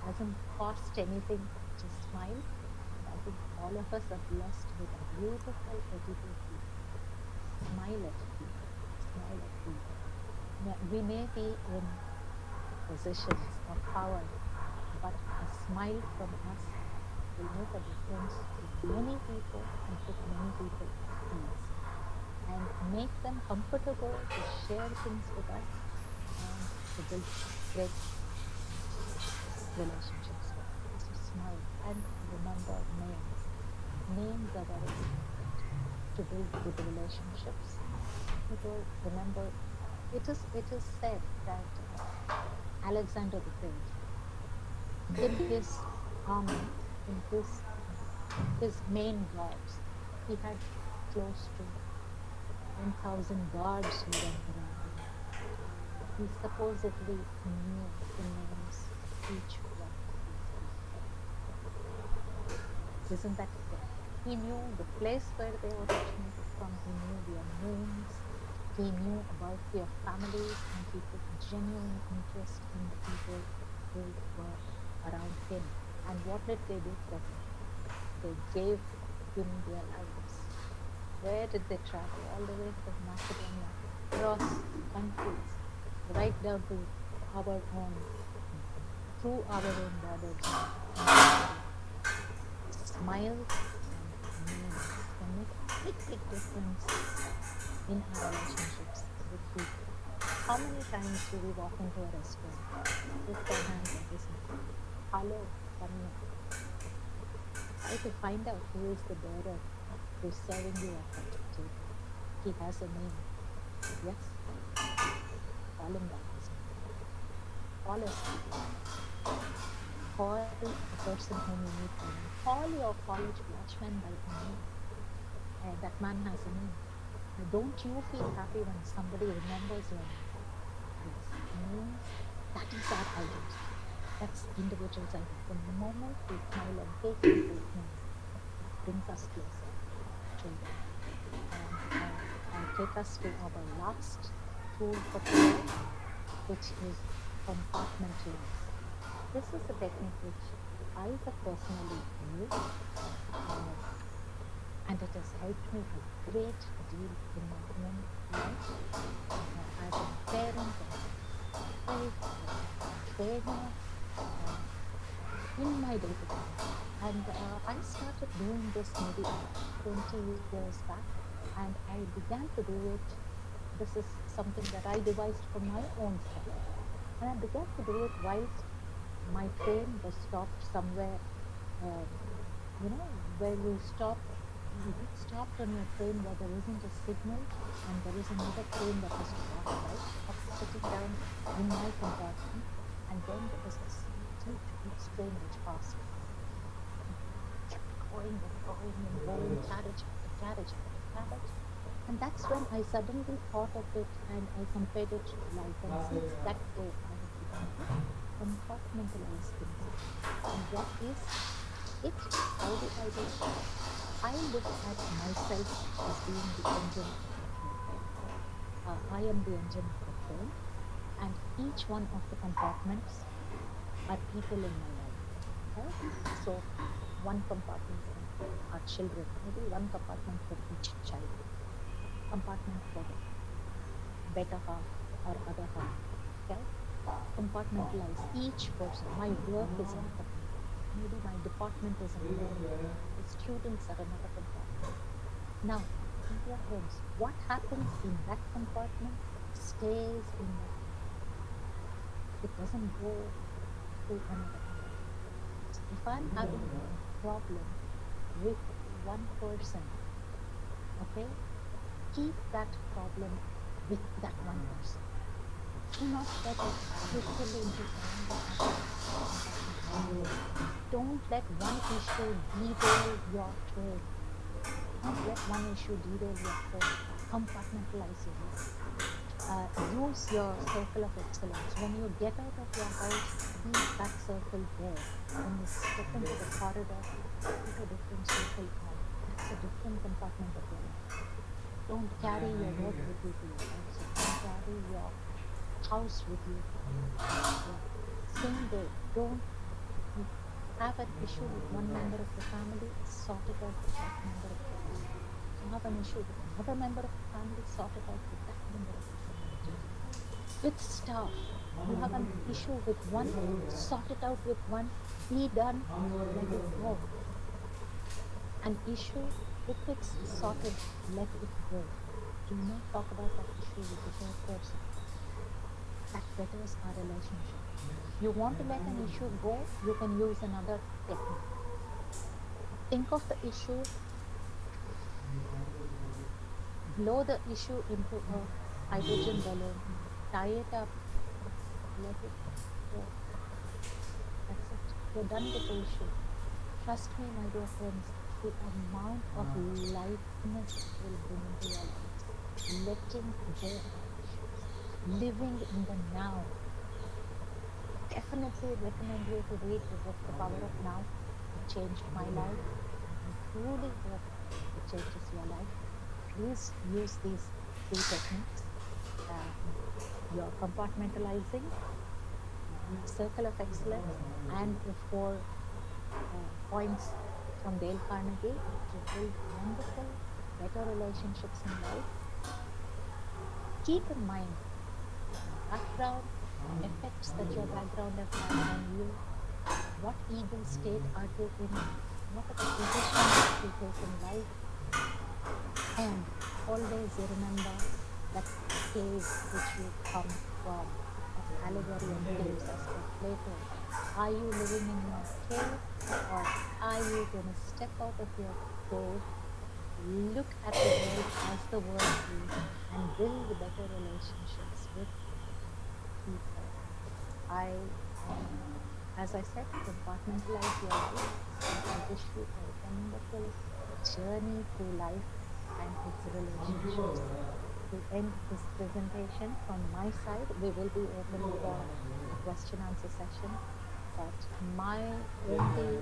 Doesn't cost anything, just smile. And I think all of us are blessed with beautiful attitude people. Smile at people. Smile at people. We may be in positions of power, but a smile from us will make a difference to many people and put many people at ease and make them comfortable to share things with us and to build great relationships with us. So smile and remember names. Names are very important to build good relationships. People remember, it is said that Alexander the Great, in his army, in his main guards, he had close to 10,000 guards who went around him. He supposedly knew the names of each one of these people. Isn't that great? He knew the place where they originated from. He knew their names. He knew about their families, and he took genuine interest in the people who were around him. And what did they do for him? They gave him their lives. Where did they travel? All the way from Macedonia, across countries, right down to our own, through our own borders. Smiles and names can make a big, big difference in our relationships with people. How many times do we walk into a restaurant, shake their hands and listen? Hello, Kanya. Try to find out who is the bearer who's serving you at that table. He has a name. Yes? Call him by his name. Call his name. Call the person whom you meet by name. Call your college watchman by a name. And that man has a name. Don't you feel happy when somebody remembers your name? Yes, names, that is our identity. That's individual side. The moment we smile and take people in, it brings us closer to them. And I take us to our last tool for today, which is compartmentalize. This is a technique which I have personally used, and it has helped me a great deal in my own life as a parent, as a wife, as a trainer, in my day-to-day. And I started doing this maybe 20 years back, and I began to do it. This is something that I devised for my own self. And I began to do it whilst my train was stopped somewhere, where you get stopped on your train where there isn't a signal and there is another train that has to pass, right? I was sitting down in my compartment, and then there was this huge train which passed. It kept going and going and going, carriage after carriage after carriage. And that's when I suddenly thought of it and I compared it to life. And since that day, I have begun to compartmentalize things. And what is it? How do I do it? I look at myself as being the engine of the train. I am the engine of the train, and each one of the compartments are people in my life. Right? So one compartment are children, maybe one compartment for each child. Compartment for the better half or other half. Okay? Compartmentalize each person. My work is another compartment. Maybe my department is another compartment. The students are another compartment. Now, in your homes, what happens in that compartment stays in that compartment. It doesn't go to another compartment. So if I'm having a problem with one person, okay, keep that problem with that one person. Do not let it trickle into all the other. Don't let one issue derail your train. Don't let one issue derail your train. Compartmentalize your life. Use your circle of excellence. When you get out of your house, be that circle there. When you step into the corridor, put a different circle on. That's a different compartment of your life. Don't carry your work with you to your house. Don't carry your house with you. Same day, don't have an issue with one member of the family, sort it out with that member of the family. You have an issue with another member of the family, sort it out with that member of the family. With staff, you have an issue with one, sort it out with one, be done, let it go. An issue, if it's sorted, let it go. Do not talk about that issue with the third person. That betters our relationship. You want to let an issue go, you can use another technique. Think of the issue, blow the issue into a hydrogen balloon, tie it up, let it go. That's it. You're done with the issue. Trust me, my dear friends, the amount of lightness it will bring into your lives. Letting go of issues. Living in the now. Definitely recommend you to read the book, The Power of Now. It changed my life. I truly hope it changes your life. Please use these 3 techniques. Your compartmentalizing, circle of excellence, and the 4 points from Dale Carnegie to build wonderful, better relationships in life. Keep in mind background effects that your background has had on you. What ego state are you in? What are the positions that you take in life? And always remember that cave which you come from, that allegory of caves as per Plato. Are you living in your cave, or are you going to step out of your cave, look at the world as the world is, and build better relationships with people? As I said, compartmentalize your life. I wish you a wonderful journey through life and its relationships. To end this presentation from my side, we will be open for a question answer session. But my only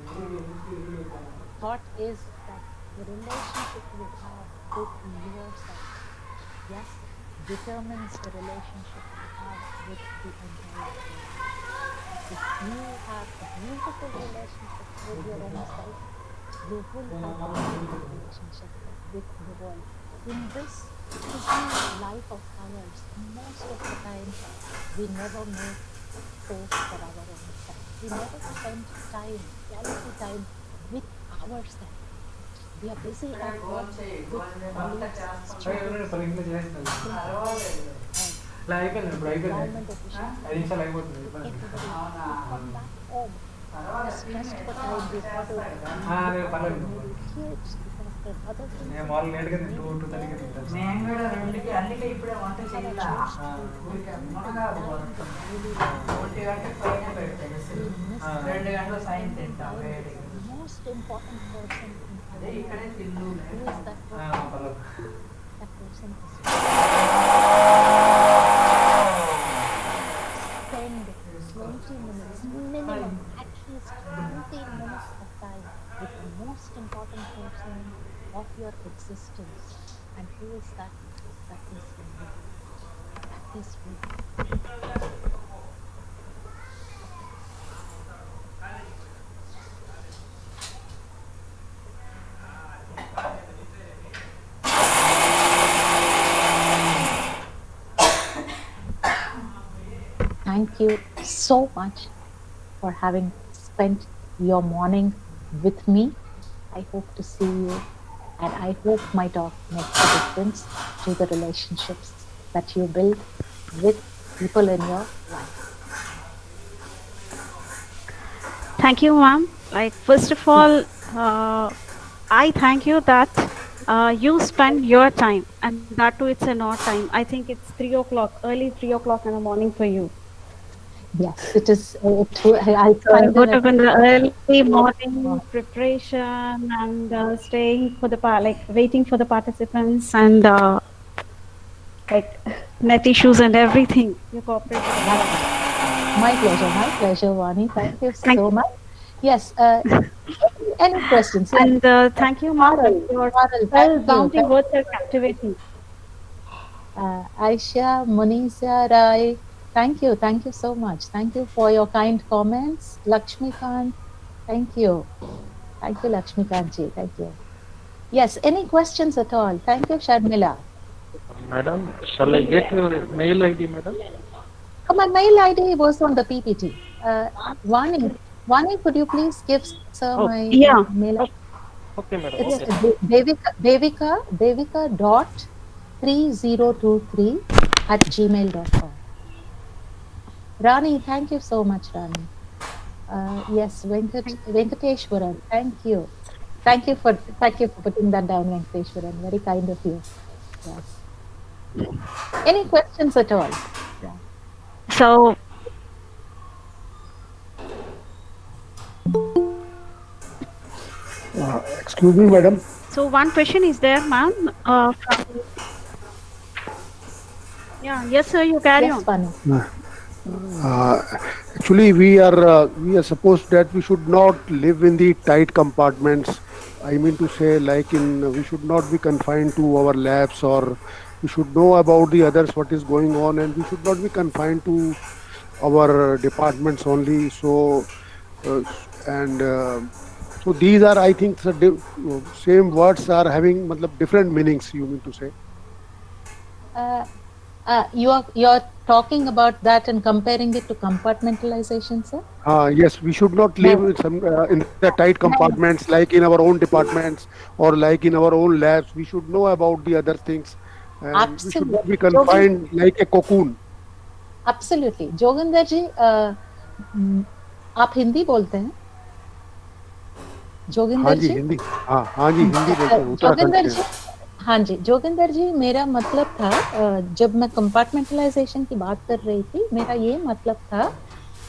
thought is that the relationship you have with yourself, yes, determines the relationship you have with the entire world. If you have a beautiful relationship with your own self, you will have a beautiful relationship with the world. In this busy life of ours, most of the time, we never make space for our own self. We never spend time, quality time with ourselves. We are busy at work with colleagues, students, environment efficiency. Everybody, we come back home. We're stressed for time. We've got to maybe kids, we've got other things. We most important person in our life. Who is that person? That person is spend 20 minutes minimum, at least 20 minutes of time with the most important person of your existence. And who is that? That is you. That is you. Thank you so much for having spent your morning with me. I hope to see you, and I hope my talk makes a difference to the relationships that you build with people in your life. Thank you, ma'am. Like, first of all, I thank you that you spend your time, and that too, it's an odd time. I think it's 3 o'clock, early 3 o'clock in the morning for you. Yes, it is. I find Got up in the early morning Oh. preparation and staying for the waiting for the participants and like net issues and everything. You cooperated. My pleasure, Vani. Thank you so much. Yes. Any questions? And thank you, ma'am. Your spellbounding words are captivating. Aisha, Munisa, Rai, thank you so much. Thank you for your kind comments. Lakshmikant, thank you, Lakshmikant ji, thank you. Yes, any questions at all? Thank you, Sharmila. Madam, shall I get your mail ID, madam? My mail ID was on the PPT. Vani, could you please give sir my mail ID? Okay, madam. It's Okay. devika.3023@gmail.com. Rani, thank you so much, Rani. Yes, Venkateswaran, thank you. Thank you for putting that down, Venkateswaran. Very kind of you. Yes. Any questions at all? Yeah. So, excuse me, madam. So one question is there, ma'am. Yes, sir. You carry on. Actually, we are supposed that we should not live in the tight compartments. I mean to say, like we should not be confined to our labs, or we should know about the others what is going on, and we should not be confined to our departments only. So so these are, I think, the same words are having different meanings. You mean to say? You're talking about that and comparing it to compartmentalization, sir? Yes, we should not live in the tight compartments, like in our own departments or like in our own labs. We should know about the other things, and we should not be confined like a cocoon. Absolutely. Joginder जी, आप हिंदी बोलते हैं? जोगिंदर जी? हिंदी बोलते हैं। जोगिंदर जी, मेरा मतलब था, जब मैं कंपार्टमेंटलाइजेशन की बात कर रही थी, मेरा ये मतलब था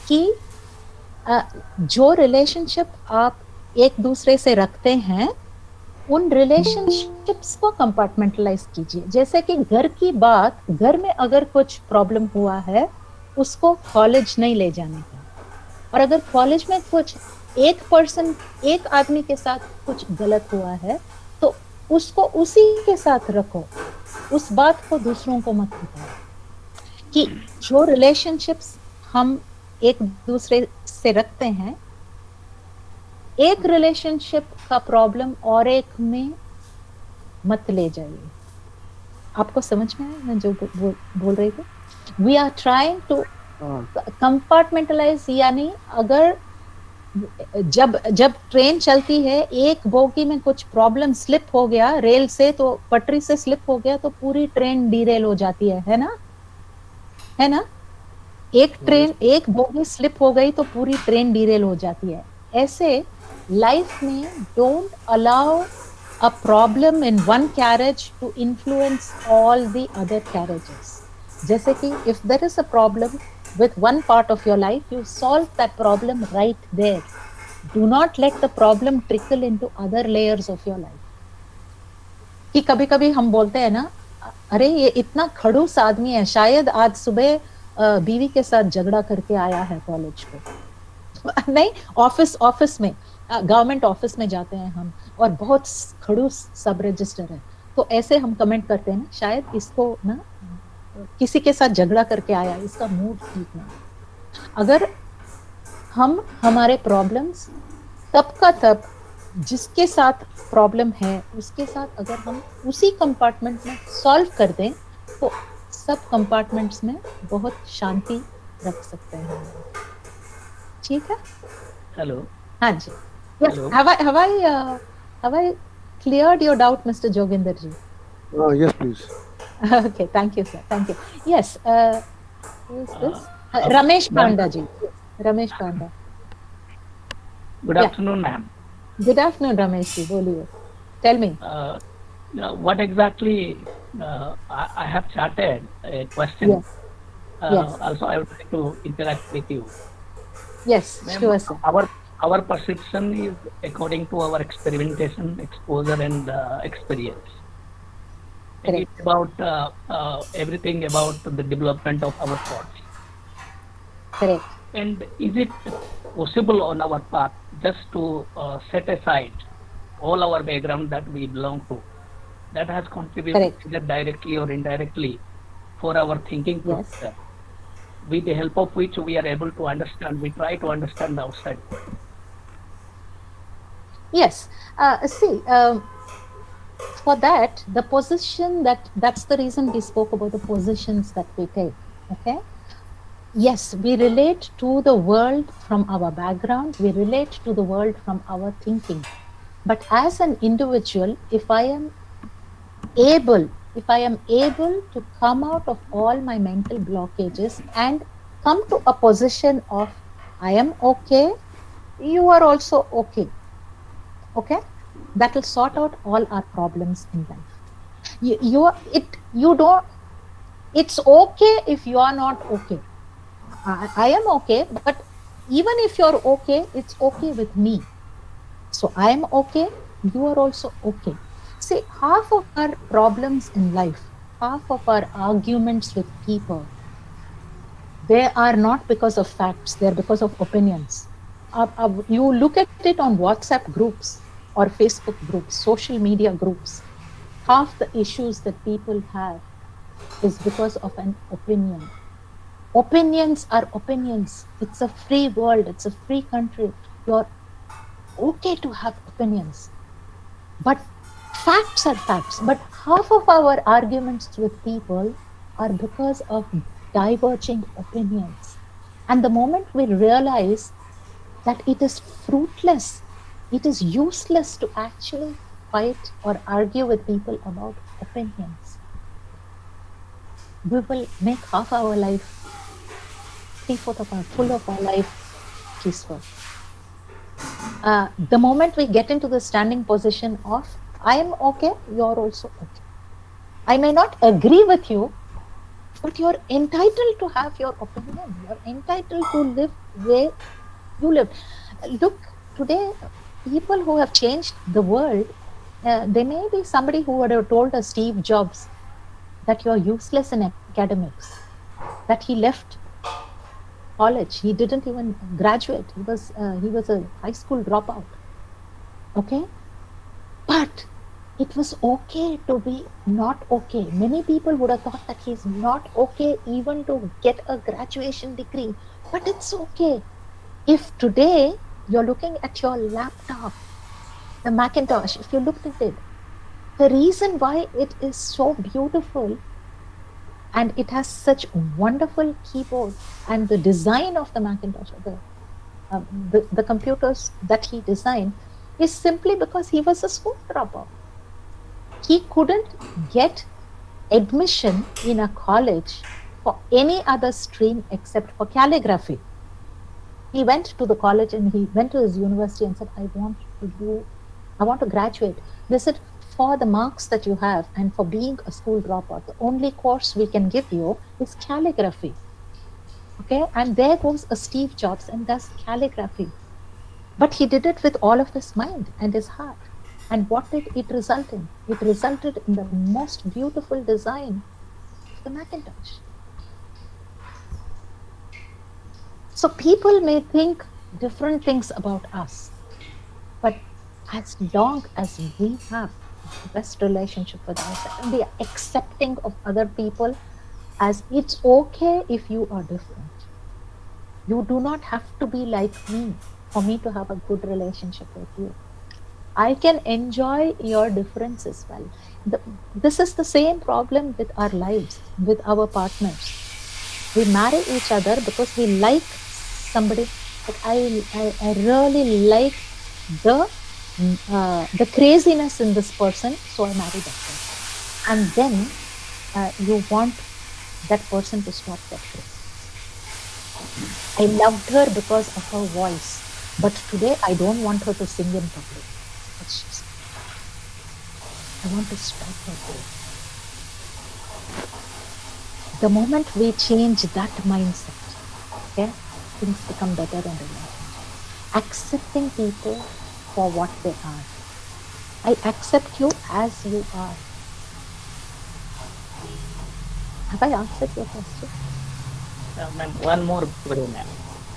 कि जो रिलेशनशिप आप एक दूसरे से रखते हैं, उन रिलेशनशिप्स को कंपार्टमेंटलाइज कीजिए। जैसे कि घर की बात, घर में अगर कुछ प्रॉब्लम हुआ है, उसको कॉलेज नहीं ले जाने का, और अगर कॉलेज में कुछ एक आदमी के साथ कुछ गलत हुआ है तो उसको उसी के साथ रखो, उस बात को दूसरों को मत बताओ। कि जो रिलेशनशिप्स हम एक दूसरे से रखते हैं, एक रिलेशनशिप का प्रॉब्लम और एक में मत ले जाइए। आपको समझ में आया मैं जो बोल रही थी? We are trying to compartmentalise, यानी अगर जब ट्रेन चलती है, एक बोगी में कुछ प्रॉब्लम स्लिप हो गया रेल से, तो पटरी से स्लिप हो गया तो पूरी ट्रेन डीरेल हो जाती है ना? है ना? एक बोगी स्लिप हो गई तो पूरी ट्रेन डीरेल हो जाती है। ऐसे लाइफ में don't allow a problem in one carriage to influence all the other carriages. जैसे कि if there is a problem with one part of your life, you solve that problem right there. Do not let the problem trickle into other layers of your life. कि कभी कभी हम बोलते हैं ना, अरे ये इतना खड़ूस आदमी है, शायद आज सुबह बीवी के साथ झगड़ा करके आया है कॉलेज को। नहीं, ऑफिस में, गवर्नमेंट ऑफिस में जाते हैं हम और बहुत खड़ूस सब रजिस्टर है, तो ऐसे हम कमेंट करते हैं ना, शायद इसको ना किसी के साथ झगड़ा करके आया, इसका मूड ठीक नहीं। अगर हम हमारे प्रॉब्लम्स तब का तब जिसके साथ प्रॉब्लम है उसके साथ अगर हम उसी कंपार्टमेंट में सॉल्व कर दें तो सब कंपार्टमेंट्स में बहुत शांति रख सकते हैं। ठीक है? हेलो, हाँ जी। Yes. Have I cleared your doubt, Mr. Joginder ji? Yes, please. Okay, thank you, sir. Thank you. Yes, who is this? Ramesh Panda ji. Ramesh Panda. Good afternoon, ma'am. Good afternoon, Ramesh ji. Boliye. Tell me. What exactly I have charted a question. Yes. Yes. Also, I would like to interact with you. Yes, sure, sir. Our perception is according to our experimentation, exposure, and experience. And it's about everything about the development of our thoughts. Correct. And is it possible on our path just to set aside all our background that we belong to, that has contributed either directly or indirectly for our thinking process, with the help of which we are able to understand, we try to understand the outside world? Yes. See, for that, the position that's the reason we spoke about the positions that we take. Okay. Yes, we relate to the world from our background. We relate to the world from our thinking. But as an individual, if I am able to come out of all my mental blockages and come to a position of I am okay, you are also okay. Okay, that will sort out all our problems in life. It's okay if you are not okay. I am okay, but even if you're okay, it's okay with me. So I am okay, you are also okay. See, half of our problems in life, half of our arguments with people, they are not because of facts, they're because of opinions. You look at it on WhatsApp groups or Facebook groups, social media groups, half the issues that people have is because of an opinion. Opinions are opinions. It's a free world. It's a free country. You're okay to have opinions. But facts are facts. But half of our arguments with people are because of diverging opinions. And the moment we realize that it is fruitless, it is useless to actually fight or argue with people about opinions, we will make half our life, 3/4 of our full of our life peaceful. The moment we get into the standing position of I am okay, you're also okay. I may not agree with you, but you're entitled to have your opinion. You're entitled to live where you live. Look, today, people who have changed the world, there may be somebody who would have told us, Steve Jobs, that you're useless in academics, that he left college. He didn't even graduate. He was a high school dropout. Okay, but it was okay to be not okay. Many people would have thought that he's not okay even to get a graduation degree, but it's okay. If today you're looking at your laptop, the Macintosh, if you looked at it, the reason why it is so beautiful and it has such wonderful keyboard and the design of the Macintosh, the computers that he designed, is simply because he was a school dropout. He couldn't get admission in a college for any other stream except for calligraphy. He went to the college and he went to his university and said, I want to graduate. They said, for the marks that you have and for being a school dropout, the only course we can give you is calligraphy. Okay, and there goes a Steve Jobs and does calligraphy. But he did it with all of his mind and his heart. And what did it result in? It resulted in the most beautiful design of the Macintosh. So people may think different things about us, but as long as we have the best relationship with ourselves and we are accepting of other people, as it's okay if you are different. You do not have to be like me for me to have a good relationship with you. I can enjoy your difference as well. This is the same problem with our lives, with our partners. We marry each other because we like somebody. But I really like the craziness in this person, so I marry that person. And then you want that person to stop that craze. I loved her because of her voice, but today I don't want her to sing in public. I want to stop her craze. The moment we change that mindset, okay, things become better and better. Accepting people for what they are. I accept you as you are. Have I answered your question? Ma'am, one more query, ma'am.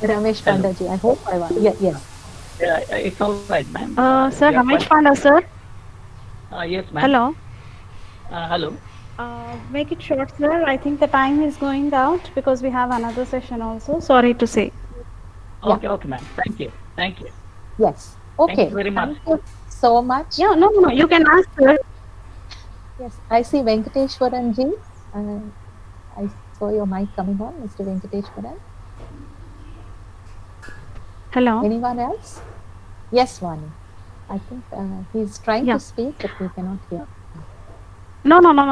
Ramesh Pandaji, I hope I was. Yes. Yeah, it's all right, ma'am. Sir, Ramesh Panda, sir. Yes, ma'am. Hello. Hello. Make it short, sir. I think the time is going out because we have another session also. Sorry to say. Okay, okay, ma'am. Thank you. Thank you. Yes. Okay. Thank you very much. Thank you so much. Yeah, no. You can ask, sir. Yes, I see Venkateswaran ji. I saw your mic coming on, Mr. Venkateswaran. Hello. Anyone else? Yes, Vani. I think he's trying to speak, but we cannot hear. No, ma'am. I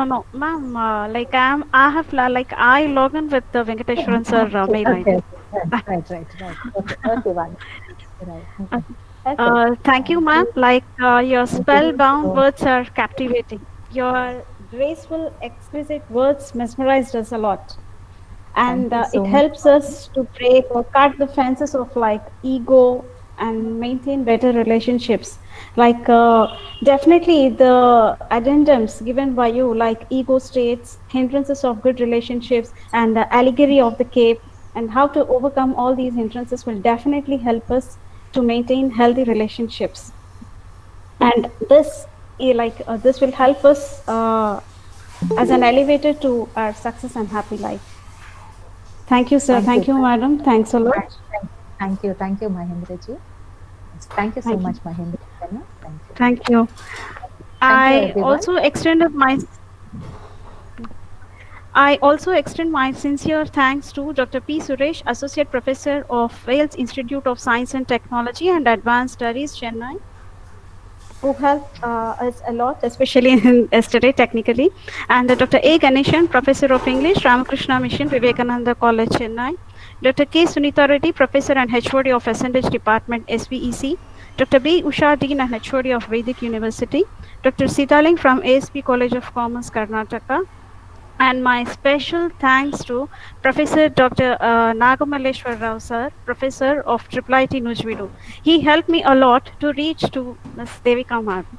log in with the Venkateswaran sir mail ID. Right. Okay, Vani. Right. Thank you, ma'am. Your spellbound words are captivating. Your graceful, exquisite words mesmerized us a lot. And it helps us to break or cut the fences of ego and maintain better relationships. Definitely the addendums given by you, like ego states, hindrances of good relationships, and the allegory of the cape, and how to overcome all these hindrances will definitely help us to maintain healthy relationships. And this will help us as an elevator to our success and happy life. Thank you, sir. Thank you, madam. Thanks a lot. Thank you, Mahendra ji. Thank you so much, Mahendra. Thank you. I also extend my sincere thanks to Dr. P. Suresh, Associate Professor of Wales Institute of Science and Technology and Advanced Studies, Chennai, who helped us a lot, especially in yesterday technically, and Dr. A. Ganeshan, Professor of English, Ramakrishna Mission, Vivekananda College, Chennai, Dr. K. Sunita Reddy, Professor and HOD of Ascendage Department, SVEC, Dr. B. Usha, Dean and HOD of Vedic University, Dr. Sitaling from ASP College of Commerce, Karnataka, and my special thanks to Professor Dr. Nagamaleshwar Rao sir, Professor of IIIT Nujvidu. He helped me a lot to reach to Ms. Devika Madam.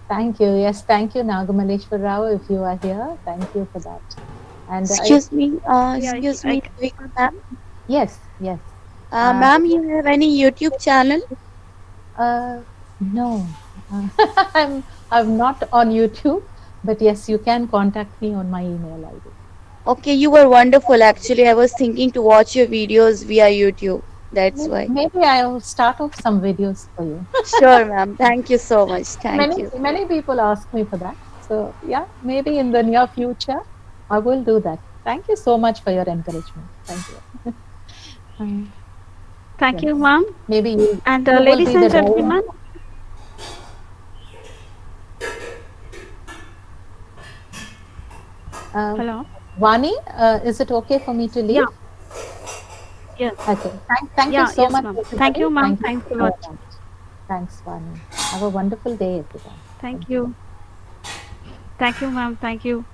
Thank you. Yes, thank you, Nagamaleshwar Rao, if you are here. Thank you for that. And excuse me, Devika ma'am. Yes, yes. Ma'am, you have any YouTube channel? No, uh, I'm I'm not on YouTube, but yes, you can contact me on my email ID. Okay, you were wonderful. Actually, I was thinking to watch your videos via YouTube. That's why. Maybe I'll start off some videos for you. Sure, ma'am. Thank you so much. Thank you. Many people ask me for that. So yeah, maybe in the near future, I will do that. Thank you so much for your encouragement. Thank you. Um, Thank yes, you, ma'am. maybe And you will ladies be and the role. gentlemen, hello. Vani, is it okay for me to Yeah, leave? yes. Okay. Thank you Yeah, so yes, much, ma'am. Thank everybody. you, ma'am. Thank you Thanks a so lot. much. Thanks, Vani. Have a wonderful day, everyone. Thank you. Thank you, ma'am. Thank you.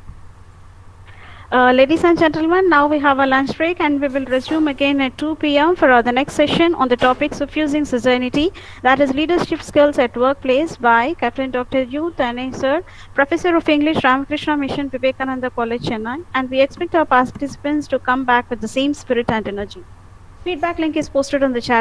Ladies and gentlemen, now we have a lunch break and we will resume again at 2 p.m. for the next session on the topic Suffusing Society, that is Leadership Skills at Workplace by Captain Dr. U. Tane Sir, Professor of English, Ramakrishna Mission, Vivekananda College, Chennai, and we expect our participants to come back with the same spirit and energy. Feedback link is posted on the chat